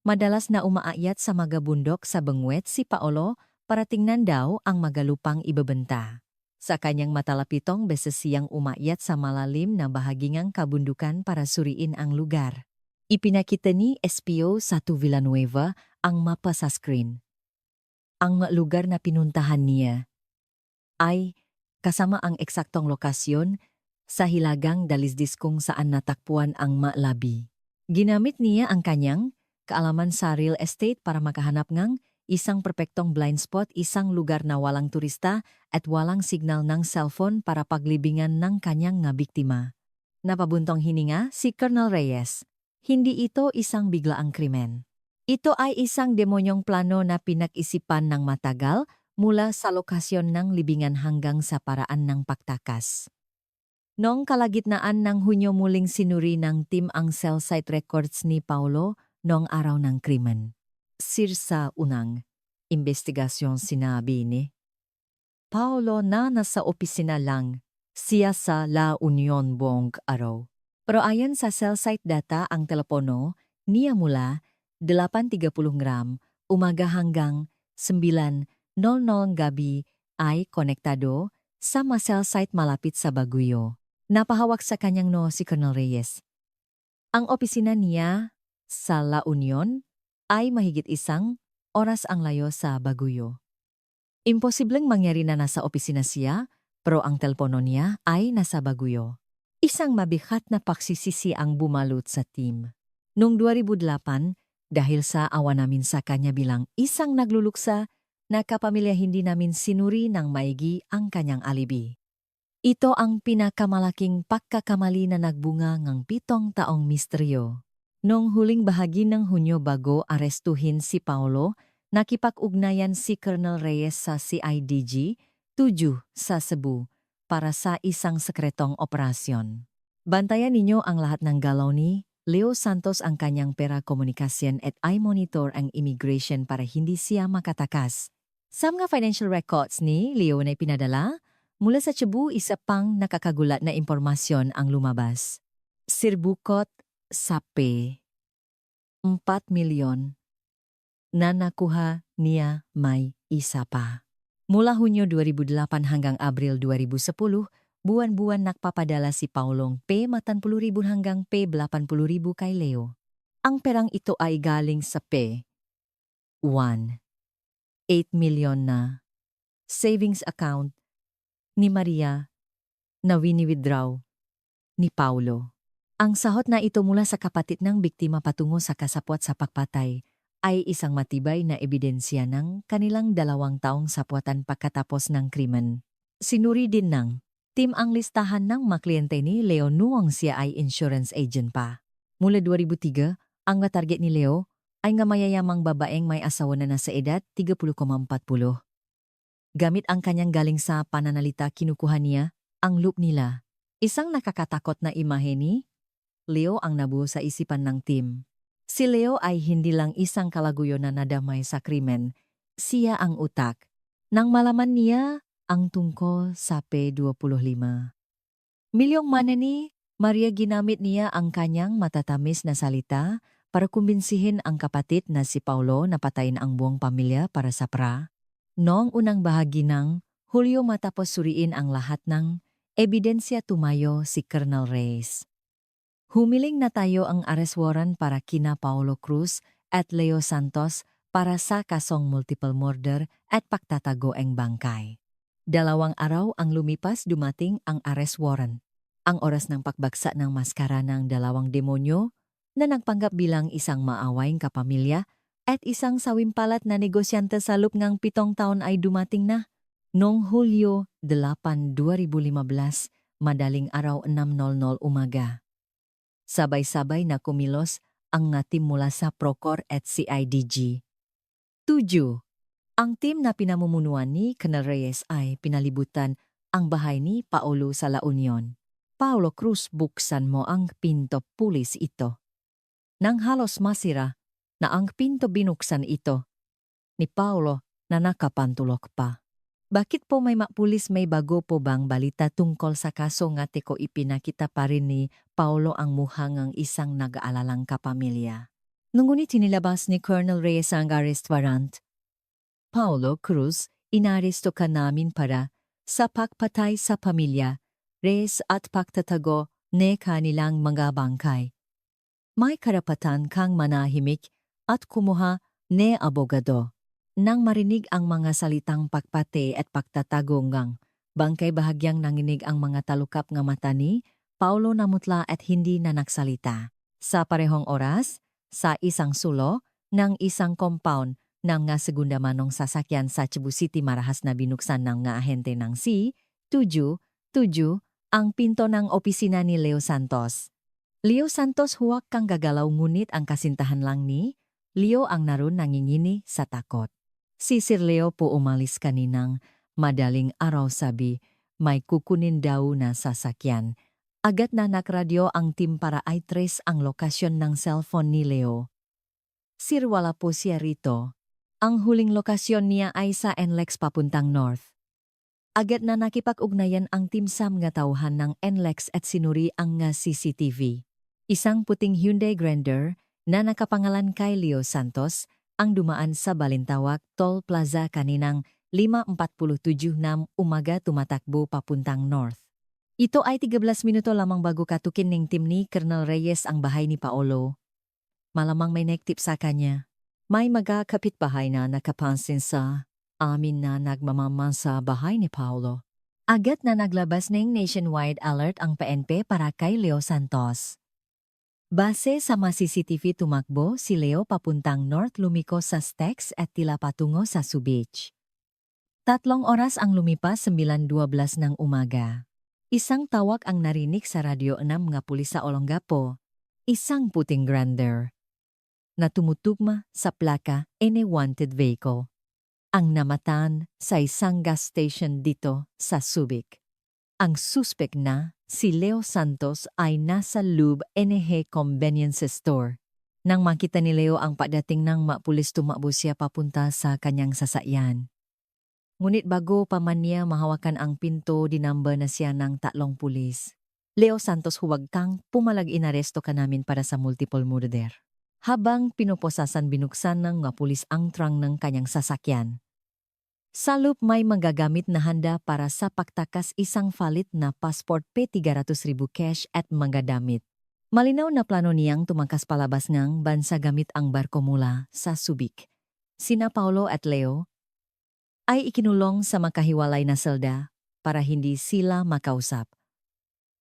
madalas na umaayat sa mga bundok sa Benguet si Paulo para tingnan daw ang magalupang ibebenta. Sa kanyang matala 7 beses siyang umakyat sa malalim na bahagingang kabundukan para suriin ang lugar. Ipinakita ni SPO1 Villanueva ang mapa sa screen. Ang lugar na pinuntahan niya ay kasama ang eksaktong lokasyon sa Hilagang Dalisdis kung saan natakpuan ang malabi. Ginamit niya ang kanyang kaalaman sa real estate para makahanap ng isang perpektong blind spot, isang lugar na walang turista at walang signal ng cellphone para paglibingan ng kanyang nga biktima. Napabuntong hininga si Colonel Reyes. Hindi ito isang biglaang krimen. Ito ay isang demonyong plano na pinag-isipan ng matagal mula sa lokasyon ng libingan hanggang sa paraan ng pagtakas. Noong kalagitnaan ng Hunyo muling sinuri ng team ang cell site records ni Paulo noong araw ng krimen. Sa unang investigasyon sinabi ni Paulo na nasa opisina lang siya sa La Union buong araw. Pero ayon sa cell site data, ang telepono niya mula 8:30 gram umaga hanggang 9:00 gabi ay konektado sa mga cell site malapit sa Baguio. Napahawak sa kanyang si Colonel Reyes. Ang opisina niya sa La Union ay mahigit 1 oras ang layo sa Baguio. Imposibleng mangyari na nasa opisina siya, pero ang telepono niya ay nasa Baguio. Isang mabigat na pagsisisi ang bumalot sa team. Noong 2008, dahil sa awa namin sa kanya bilang isang nagluluksa, na kapamilya hindi namin sinuri ng maigi ang kanyang alibi. Ito ang pinakamalaking pagkakamali na nagbunga ng 7 taong misteryo. Noong huling bahagi ng Hunyo bago arestuhin si Paulo, nakipag-ugnayan si Colonel Reyes sa CIDG 7 sa Cebu para sa isang sekretong operasyon. Bantayan ninyo ang lahat ng galaw ni Leo Santos, ang kanyang pera, komunikasyon at i-monitor ang immigration para hindi siya makatakas. Sa mga financial records ni Leo na ipinadala mula sa Cebu, isa pang nakakagulat na impormasyon ang lumabas. Sirbukot sa 4 milyon na nakuha niya, may isa pa. Mula Hunyo 2008 hanggang Abril 2010, buwan-buwan nagpapadala si Paulong P40,000 hanggang P80,000 kay Leo. Ang perang ito ay galing sa P1, 8 milyon na savings account ni Maria na wini-withdraw ni Paulo. Ang sahot na ito mula sa kapatid ng biktima patungo sa kasapwat sa pagpatay ay isang matibay na ebidensya ng kanilang 2 taong sapwatan pagkatapos ng krimen. Sinuri din ng team ang listahan ng mga kliyente ni Leo noong siya ay insurance agent pa. Mula 2003, ang nga target ni Leo ay nga mayayamang babaeng may asawa na nasa edad 30,40. Gamit ang kanyang galing sa pananalita kinukuha niya ang look nila. Isang nakakatakot na imahe ni Leo ang nabuo sa isipan ng team. Si Leo ay hindi lang isang kalaguyo na nadamay sa krimen, siya ang utak. Nang malaman niya ang tungkol sa P25 milyong mana ni Maria, ginamit niya ang kanyang matatamis na salita para kumbinsihin ang kapatid na si Paulo na patayin ang buong pamilya para sa pra. Noong unang bahagi ng Hulyo, matapos suriin ang lahat ng ebidensya, tumayo si Colonel Reyes. Humiling na tayo ang arrest warrant para kina Paulo Cruz at Leo Santos para sa kasong multiple murder at pagtatago ang bangkay. 2 araw ang lumipas, dumating ang arrest warrant. Ang oras ng pagbagsa ng maskara ng 2 demonyo na nagpanggap bilang isang maawayng kapamilya at isang sawimpalat na negosyante sa loob ng 7 taon ay dumating na. Noong Hulyo 8, 2015, madaling araw 6:00 umaga. Sabay-sabay na kumilos ang nga team mula sa Procor at CIDG. 7. Ang team na pinamumunuan ni Colonel Reyes ay pinalibutan ang bahay ni Paulo sa La Union. Paulo Cruz, buksan mo ang pinto, pulis ito. Nang halos masira na ang pinto, binuksan ito ni Paulo na nakapantulok pa. Bakit po may pulis, may bago po bang balita tungkol sa kaso nga teko? Ipinakita pa rin ni Paulo ang muhang isang nag-aalalang kapamilya. Ngunit tinilabas ni Colonel Reyes ang arrest warrant. Paulo Cruz, inaresto ka namin para sa pagpatay sa pamilya, Reyes at pagtatago ne kanilang mga bangkay. May karapatan kang manahimik at kumuha ne abogado. Nang marinig ang mga salitang pagpatay at pagtatago ngang bangkay, bahagyang nanginig ang mga talukap nga mata ni Paulo, namutla at hindi na nagsalita. Sa parehong oras, sa isang sulo ng isang compound ng nga segunda manong sasakyan sa Cebu City, marahas na binuksan ng nga ahente ng C-77 ang pinto ng opisina ni Leo Santos. Leo Santos, huwag kang gagalaw, ngunit ang kasintahan lang ni Leo ang naroon, nangingini sa takot. Si Sir Leo po umalis kaninang madaling araw, sabi may kukunin daw na sasakyan. Agad na nakradyo ang team para i-trace ang lokasyon ng cellphone ni Leo. Sir, wala po siya rito. Ang huling lokasyon niya ay sa NLEX papuntang north. Agad na nakipag-ugnayan ang team sa mga tauhan ng NLEX at sinuri ang nga CCTV. Isang puting Hyundai Grandeur na nakapangalan kay Leo Santos ang dumaan sa Balintawak Toll Plaza kaninang 5:47 ng umaga, tumatakbo papuntang north. Ito ay 13 minuto lamang bago katukin ng team ni Colonel Reyes ang bahay ni Paulo. Malamang may nagtip sa kanya. May magkakapitbahay na nakapansin sa amin na nagmamaman sa bahay ni Paulo. Agad na naglabas ng nationwide alert ang PNP para kay Leo Santos. Base sa mga CCTV, tumakbo si Leo papuntang north, lumiko sa Stex at tila patungo sa Subic. 3 oras ang lumipas, 9:12 ng umaga. Isang tawag ang narinig sa radyo ng mga pulis sa Olongapo. Isang puting Grandeur na tumutugma sa plaka any wanted vehicle ang namatan sa isang gas station dito sa Subic. Ang suspek na si Leo Santos ay nasa loob NH convenience store. Nang makita ni Leo ang padating ng mapulis, tumakbo siya papunta sa kanyang sasakyan. Ngunit bago pa man niya mahawakan ang pinto, dinamba na siya ng 3 pulis. Leo Santos, huwag kang pumalag, inaresto ka namin para sa multiple murder. Habang pinuposasan, binuksan ng mga pulis ang trunk ng kanyang sasakyan. Sa loob may magagamit na handa para sa pagtakas, isang valid na passport, P300,000 cash at mga damit. Malinaw na plano niyang tumakas palabas ng bansa gamit ang barko mula sa Subic. Sina Paulo at Leo ay ikinulong sa makahiwalay na selda para hindi sila makausap.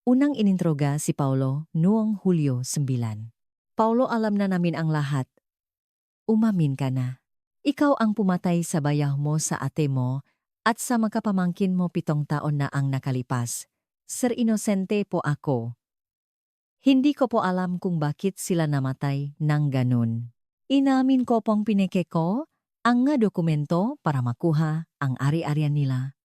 Unang inintroga si Paulo noong Hulyo 9. Paulo, alam na namin ang lahat. Umamin ka na. Ikaw ang pumatay sa bayah mo sa ate mo at sa makapamangkin mo 7 taon na ang nakalipas. Sir, inosente po ako. Hindi ko po alam kung bakit sila namatay ng ganun. Inamin ko pong pineke ko ang nga dokumento para makuha ang ari-arian nila.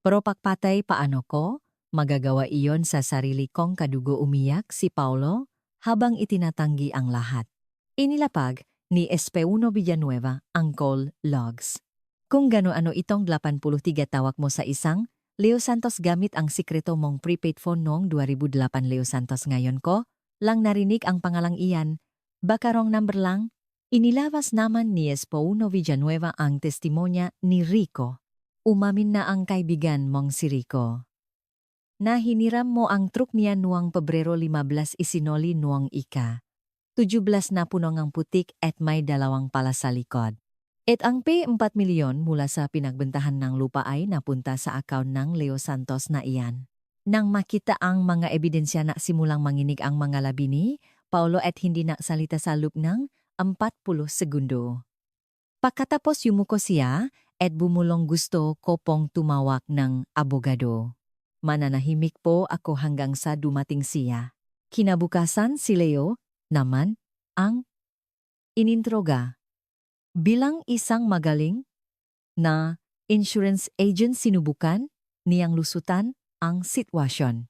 Pero pagpatay paano ko, magagawa iyon sa sarili kong kadugo, umiyak si Paulo habang itinatanggi ang lahat. Inilapag ni SP1 Villanueva ang call logs. Kung gano-ano itong 83 tawag mo sa isang Leo Santos gamit ang sikreto mong prepaid phone noong 2008. Leo Santos, ngayon ko lang narinig ang pangalang iyan. Baka wrong number lang? Inilabas naman ni SP1 Villanueva ang testimonya ni Rico. Umamin na ang kaibigan mong si Rico na hiniram mo ang truk niya noong Pebrero 15, isinoli noong ika 17 na punong ang putik at may dalawang pala sa likod. At ang P4 milyon mula sa pinagbentahan ng lupa ay napunta sa account ng Leo Santos na iyan. Nang makita ang mga ebidensya na simulang manginig ang mga labi ni Paulo at hindi naksalita sa loob ng 40 segundo. Pagkatapos yumuko siya at bumulong, gusto ko pong tumawag ng abogado. Mananahimik po ako hanggang sa dumating siya. Kinabukasan si Leo naman ang inintroga. Bilang isang magaling na insurance agent, sinubukan niyang lusutan ang sitwasyon.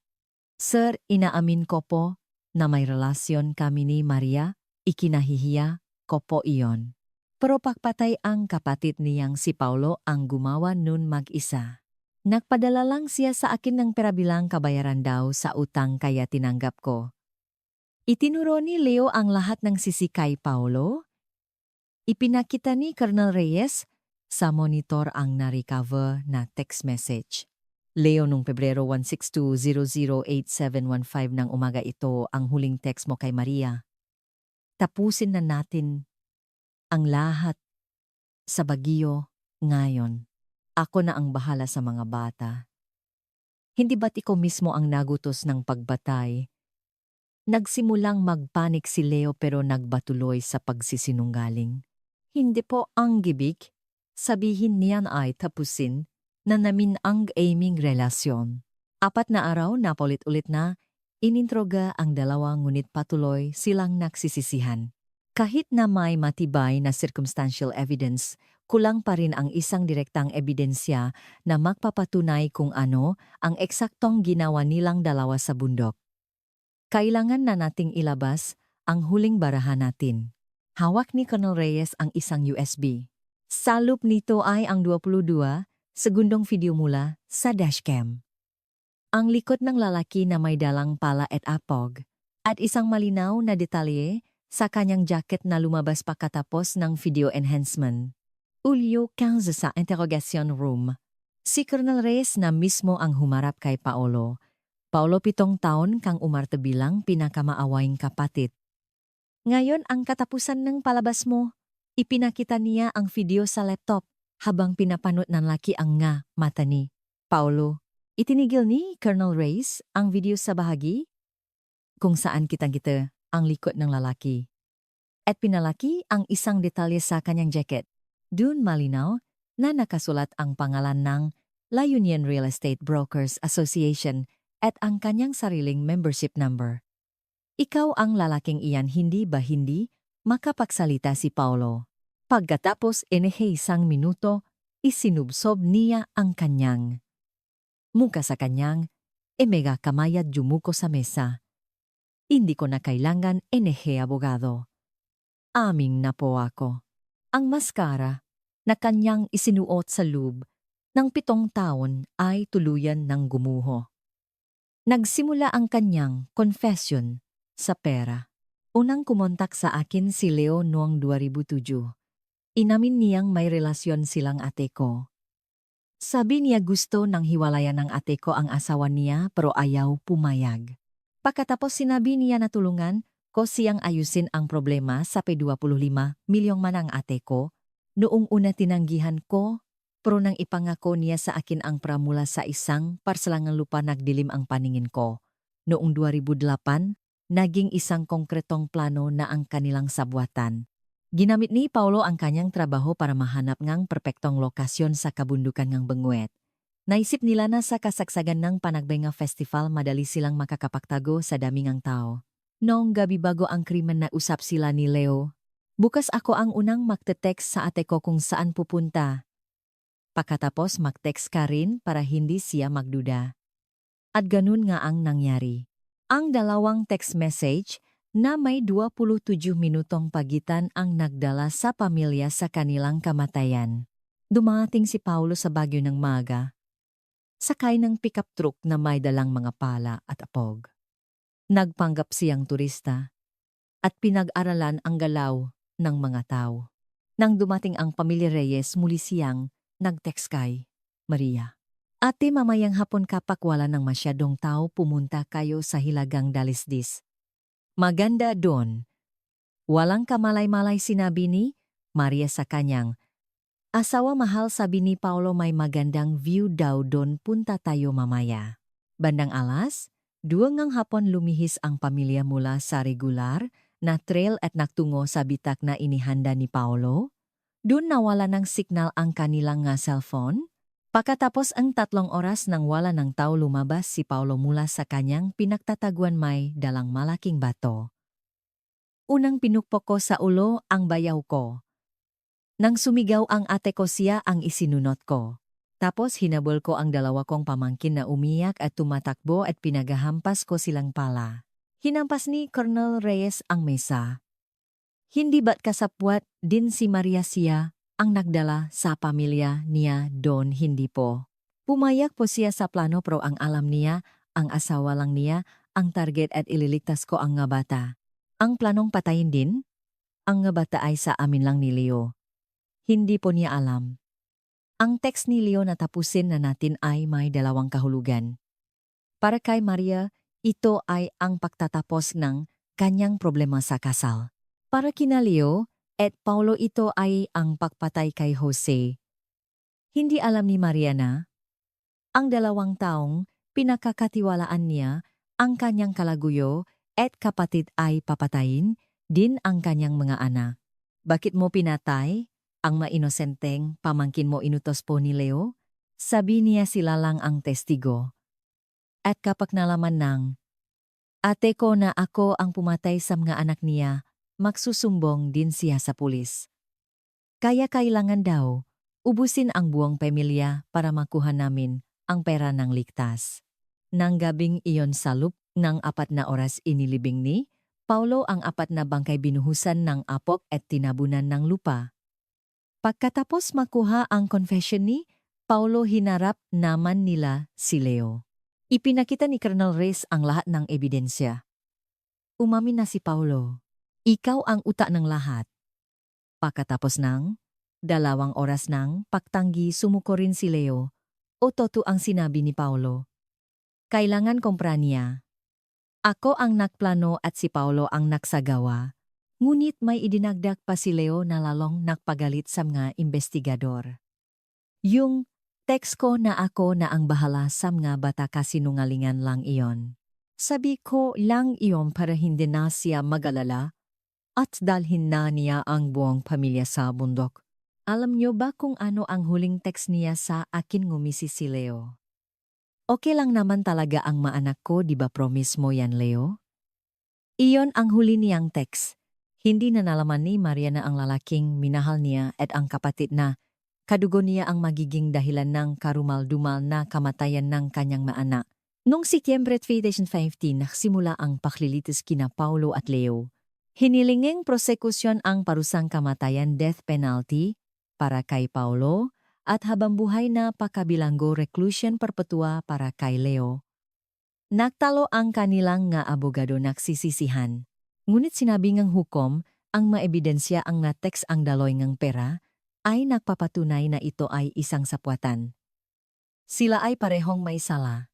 Sir, inaamin ko po na may relasyon kami ni Maria, ikinahihiya ko po iyon. Pero pagpatay ang kapatid niyang si Paulo ang gumawa nun mag-isa. Nagpadala lang siya sa akin ng pera bilang kabayaran daw sa utang kaya tinanggap ko. Itinuro ni Leo ang lahat ng sisi kay Paulo. Ipinakita ni Colonel Reyes sa monitor ang na-recover na text message. Leo, nung Pebrero 162008715 ng umaga, ito ang huling text mo kay Maria. Tapusin na natin ang lahat sa Baguio ngayon. Ako na ang bahala sa mga bata. Hindi ba't ikaw mismo ang nagutos ng pagbatay? Nagsimulang magpanik si Leo pero nagbatuloy sa pagsisinungaling. Hindi po ang gibig. Sabihin niyan ay tapusin na namin ang aming relasyon. 4 na araw na paulit-ulit na inintroga ang dalawa, ngunit patuloy silang nagsisisihan. Kahit na may matibay na circumstantial evidence, kulang pa rin ang isang direktang ebidensya na magpapatunay kung ano ang eksaktong ginawa nilang dalawa sa bundok. Kailangan na nating ilabas ang huling barahan natin. Hawak ni Colonel Reyes ang isang USB. Sa loob nito ay ang 22 segundong video mula sa dashcam. Ang likod ng lalaki na may dalang pala at apog, at isang malinaw na detalye sa kanyang jacket na lumabas pagkatapos ng video enhancement. Hulyo 15 sa interrogation room. Si Colonel Reyes na mismo ang humarap kay Paulo. Paulo, 7 taon kang umarte bilang pinakamaawaing kapatid. Ngayon ang katapusan ng palabas mo. Ipinakita niya ang video sa laptop habang pinapanood ng laki ang nga mata ni Paulo. Itinigil ni Colonel Reyes ang video sa bahagi kung saan kitang-kita ang likod ng lalaki. At pinalaki ang isang detalye sa kanyang jacket. Dun malinaw na nakasulat ang pangalan ng La Union Real Estate Brokers Association at ang kanyang sariling membership number. Ikaw ang lalaking iyan, hindi ba hindi makapagsalita si Paulo? Pagkatapos isang minuto, isinubsob niya ang kanyang muka sa kanyang mega kamay at yumuko sa mesa. Hindi ko na kailangan abogado. Aming na po ako. Ang maskara na kanyang isinuot sa loob ng 7 taon ay tuluyan ng gumuho. Nagsimula ang kanyang confession sa pera. Unang kumontak sa akin si Leo noong 2007. Inamin niyang may relasyon silang ate ko. Sabi niya gusto nang hiwalayan ng ate ko ang asawa niya pero ayaw pumayag. Pagkatapos sinabi niya na tulungan ko siyang ayusin ang problema sa P25 milyong man ang ate ko. Noong una tinanggihan ko, pero nang ipangako niya sa akin ang pramula sa isang parsalangang lupa, nagdilim ang paningin ko. Noong 2008, naging isang konkretong plano na ang kanilang sabuatan. Ginamit ni Paulo ang kanyang trabaho para mahanap ngang perpektong lokasyon sa kabundukan ng Benguet. Naisip nila na sa kasagsagan ng Panagbenga Festival madali silang makakapagtago sa daming ang tao. Noong gabi bago ang krimen na usap sila ni Leo, bukas ako ang unang magte-text sa ate ko kung saan pupunta. Pagkatapos mag-text ka rin para hindi siya magduda. At ganun nga ang nangyari. Ang dalawang text message na may 27 minutong pagitan ang nagdala sa pamilya sa kanilang kamatayan. Dumating si Paulo sa Baguio ng maga. Sakay ng pickup truck na may dalang mga pala at apog. Nagpanggap siyang turista at pinag-aralan ang galaw ng mga tao. Nang dumating ang pamilya Reyes, muli siyang nag-text kay Maria. Ate, mamayang hapon kapag wala ng masyadong tao, pumunta kayo sa Hilagang Dalisdis. Maganda doon. Walang kamalay-malay, sinabi ni Maria sa kanyang asawa. Mahal, sabi ni Paulo, may magandang view daw doon, punta tayo mamaya. Bandang alas 2 ng hapon lumihis ang pamilya mula sa regular na trail at nagtungo sa bitak na inihanda ni Paulo. Doon nawala ng signal ang kanilang cellphone. Pagkatapos ang 3 oras nang wala ng tao, lumabas si Paulo mula sa kanyang pinagtataguan, may dalang malaking bato. Unang pinukpok ko sa ulo ang bayaw ko. Nang sumigaw ang ate ko, siya ang isinunot ko. Tapos hinabol ko ang dalawa kong pamangkin na umiyak at tumatakbo at pinagahampas ko silang pala. Hinampas ni Colonel Reyes ang mesa. Hindi ba't kasapwat din si Maria, siya ang nagdala sa pamilya niya doon? Hindi po. Pumayag po siya sa plano, pero ang alam niya, ang asawa lang niya ang target at ililigtas ko ang nga bata. Ang planong patayin din? Ang nga bata ay sa amin lang ni Leo. Hindi po niya alam. Ang text ni Leo na tapusin na natin ay may 2 kahulugan. Para kay Maria, ito ay ang pagtatapos ng kanyang problema sa kasal. Para kina Leo at Paulo, ito ay ang pagpatay kay Jose. Hindi alam ni Maria na ang 2 taong pinakakatiwalaan niya, ang kanyang kalaguyo at kapatid, ay papatayin din ang kanyang mga anak. Bakit mo pinatay ang mainosenteng pamangkin mo? Inutos po ni Leo. Sabi niya sila lang ang testigo. At kapag nalaman ng ate ko na ako ang pumatay sa mga anak niya, magsusumbong din siya sa pulis. Kaya kailangan daw ubusin ang buong pamilya para makuha namin ang pera ng ligtas. Nang gabing iyon, sa loob ng 4 na oras, inilibing ni Paulo ang 4 na bangkay, binuhusan ng apok at tinabunan ng lupa. Pagkatapos makuha ang confession ni Paulo, hinarap naman nila si Leo. Ipinakita ni Colonel Reyes ang lahat ng ebidensya. Umamin na si Paulo. Ikaw ang utak ng lahat. Pagkatapos ng 2 oras ng pagtanggi, sumuko rin si Leo. O totoo ang sinabi ni Paulo. Kailangan kompra niya. Ako ang nagplano at si Paulo ang nagsagawa. Ngunit may idinagdag pa si Leo na lalong nagpagalit sa mga investigador. Yung text ko na ako na ang bahala sa mga bata, kasinungalingan lang iyon. Sabi ko lang iyon para hindi na siya mag-alala at dalhin na niya ang buong pamilya sa bundok. Alam niyo ba kung ano ang huling text niya sa akin? Ngumisi si Leo. Okay lang naman talaga ang maanak ko, di ba? Promise mo yan, Leo? Iyon ang huli niyang text. Hindi na nalaman ni Maria na ang lalaking minahal niya at ang kapatid na kadugo niya ang magiging dahilan ng karumal-dumal na kamatayan ng kanyang maanak. Noong Setyembre 2015, nagsimula ang paglilitis kina Paulo at Leo. Hinilinging prosekusyon ang parusang kamatayan, death penalty, para kay Paulo at habang buhay na pakabilanggo reclusion perpetua para kay Leo. Nagtalo ang kanilang nga abogado, nagsisisihan. Ngunit sinabi ngang hukom, ang maebidensya ang na-text ang daloy ngang pera ay nagpapatunay na ito ay isang sapwatan. Sila ay parehong may sala.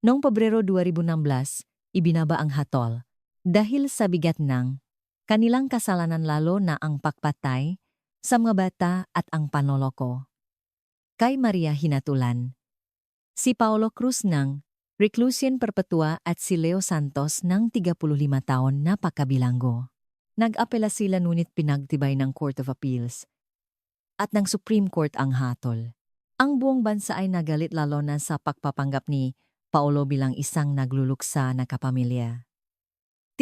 Noong Pebrero 2016, ibinaba ang hatol dahil sa bigat ng kanilang kasalanan, lalo na ang pagpatay sa mga bata at ang panoloko. Kay Maria hinatulan si Paulo Cruz ng reclusion perpetua at si Leo Santos ng 35 taon na pakabilanggo. Nag-apela sila, ngunit pinagtibay ng Court of Appeals at ng Supreme Court ang hatol. Ang buong bansa ay nagalit, lalo na sa pagpapanggap ni Paulo bilang isang nagluluksa na kapamilya.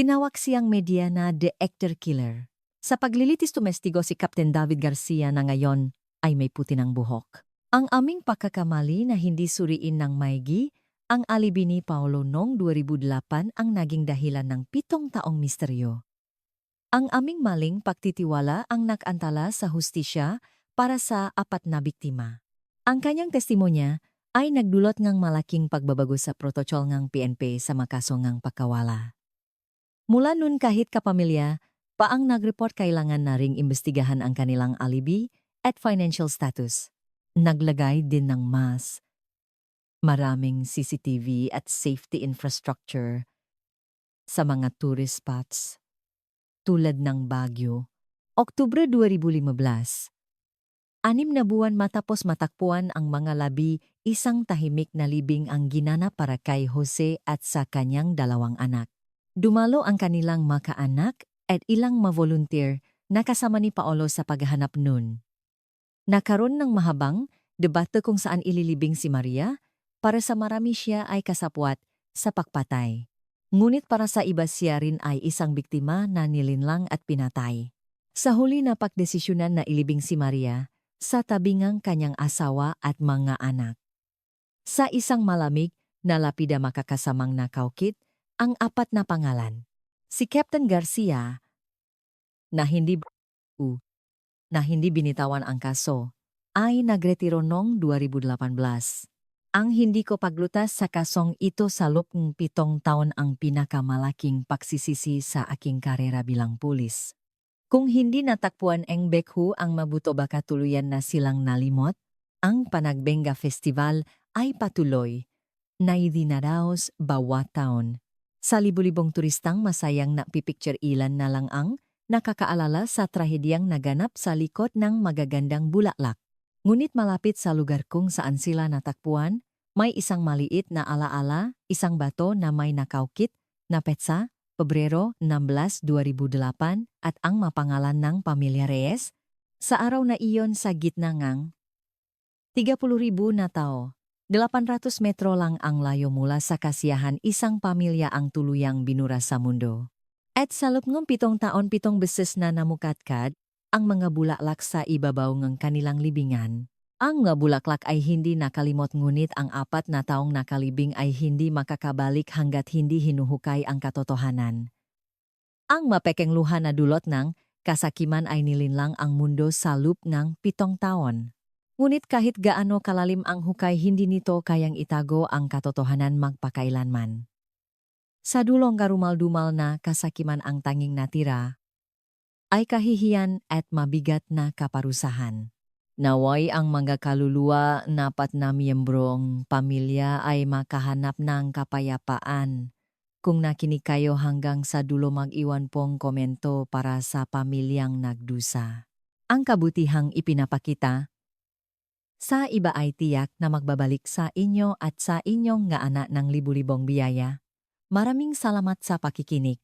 Tinawag siyang media na The Actor Killer. Sa paglilitis tumestigo si Captain David Garcia na ngayon ay may puti ng buhok. Ang aming pagkakamali na hindi suriin ng maigi, ang alibi ni Paolo noong 2008 ang naging dahilan ng 7 taong misteryo. Ang aming maling pagtitiwala ang nakantala sa hustisya para sa 4 na biktima. Ang kanyang testimonya ay nagdulot ng malaking pagbabago sa protokol ng PNP sa makaso ng pagkawala. Mula nun kahit kapamilya, paang nag-report kailangan na ring imbestigahan ang kanilang alibi at financial status. Naglagay din ng maraming CCTV at safety infrastructure sa mga tourist spots tulad ng Baguio. Oktubre 2015. 6 na buwan matapos matakpuan ang mga labi, isang tahimik na libing ang ginana para kay Jose at sa kanyang 2 anak. Dumalo ang kanilang makaanak at ilang ma-volunteer na kasama ni Paolo sa paghahanap nun. Nakaroon ng mahabang debate kung saan ililibing si Maria, para sa marami siya ay kasapwat sa pagpatay. Ngunit para sa iba siya rin ay isang biktima na nilinlang at pinatay. Sa huli na pagdesisyonan na ilibing si Maria, sa tabi ng kanyang asawa at mga anak. Sa isang malamig na lapida makakasamang nakaukit ang 4 na pangalan. Si Captain Garcia, na hindi binitawan ang kaso, ay nagretiro noong 2018. Ang hindi ko paglutas sa kasong ito sa loob ng 7 taon ang pinakamalaking pagsisisi sa aking karera bilang pulis. Kung hindi natakpuan ang Bekhu ang mabuto baka tuluyan na silang nalimot, ang Panagbenga Festival ay patuloy na idinaraos bawat taon. Sa libu-libong turistang masayang napipicture ilan na lang ang nakakaalala sa trahedyang naganap sa likod ng magagandang bulaklak. Ngunit malapit sa lugar kung saan sila natakpuan, may isang maliit na alaala, isang bato na may nakaukit na petsa, Pebrero 16, 2008 at ang mapangalan ng Pamilya Reyes, sa araw na iyon sa gitna ng 30,000 na tao. 800 metro lang ang layo mula sa kasiyahan isang pamilya ang tuluyang binura sa mundo. At sa loob ng 7 taon 7 beses na namukatkad, ang mga bulaklak sa ibabaw ng kanilang libingan. Ang mga bulaklak ay hindi nakalimot ngunit ang 4 na taong nakalibing ay hindi makakabalik hanggat hindi hinuhukay ang katotohanan. Ang mapekeng luha na dulot ng kasakiman ay nilinlang ang mundo sa loob ng 7 taon. Ngunit kahit gaano kalalim ang hukay hindi nito kayang itago ang katotohanan magpakailanman. Sa dulong karumal-dumal na kasakiman ang tanging natira, ay kahihiyan at mabigat na kaparusahan. Naway ang mga kaluluwa na 4 na miyembrong pamilya ay makahanap ng kapayapaan. Kung nakinig kayo hanggang sa dulo mag-iwan pong komento para sa pamilyang nagdusa. Ang kabutihang ipinapakita sa iba ay tiyak na magbabalik sa inyo at sa inyong nga anak ng libu-libong biyaya. Maraming salamat sa pakikinig.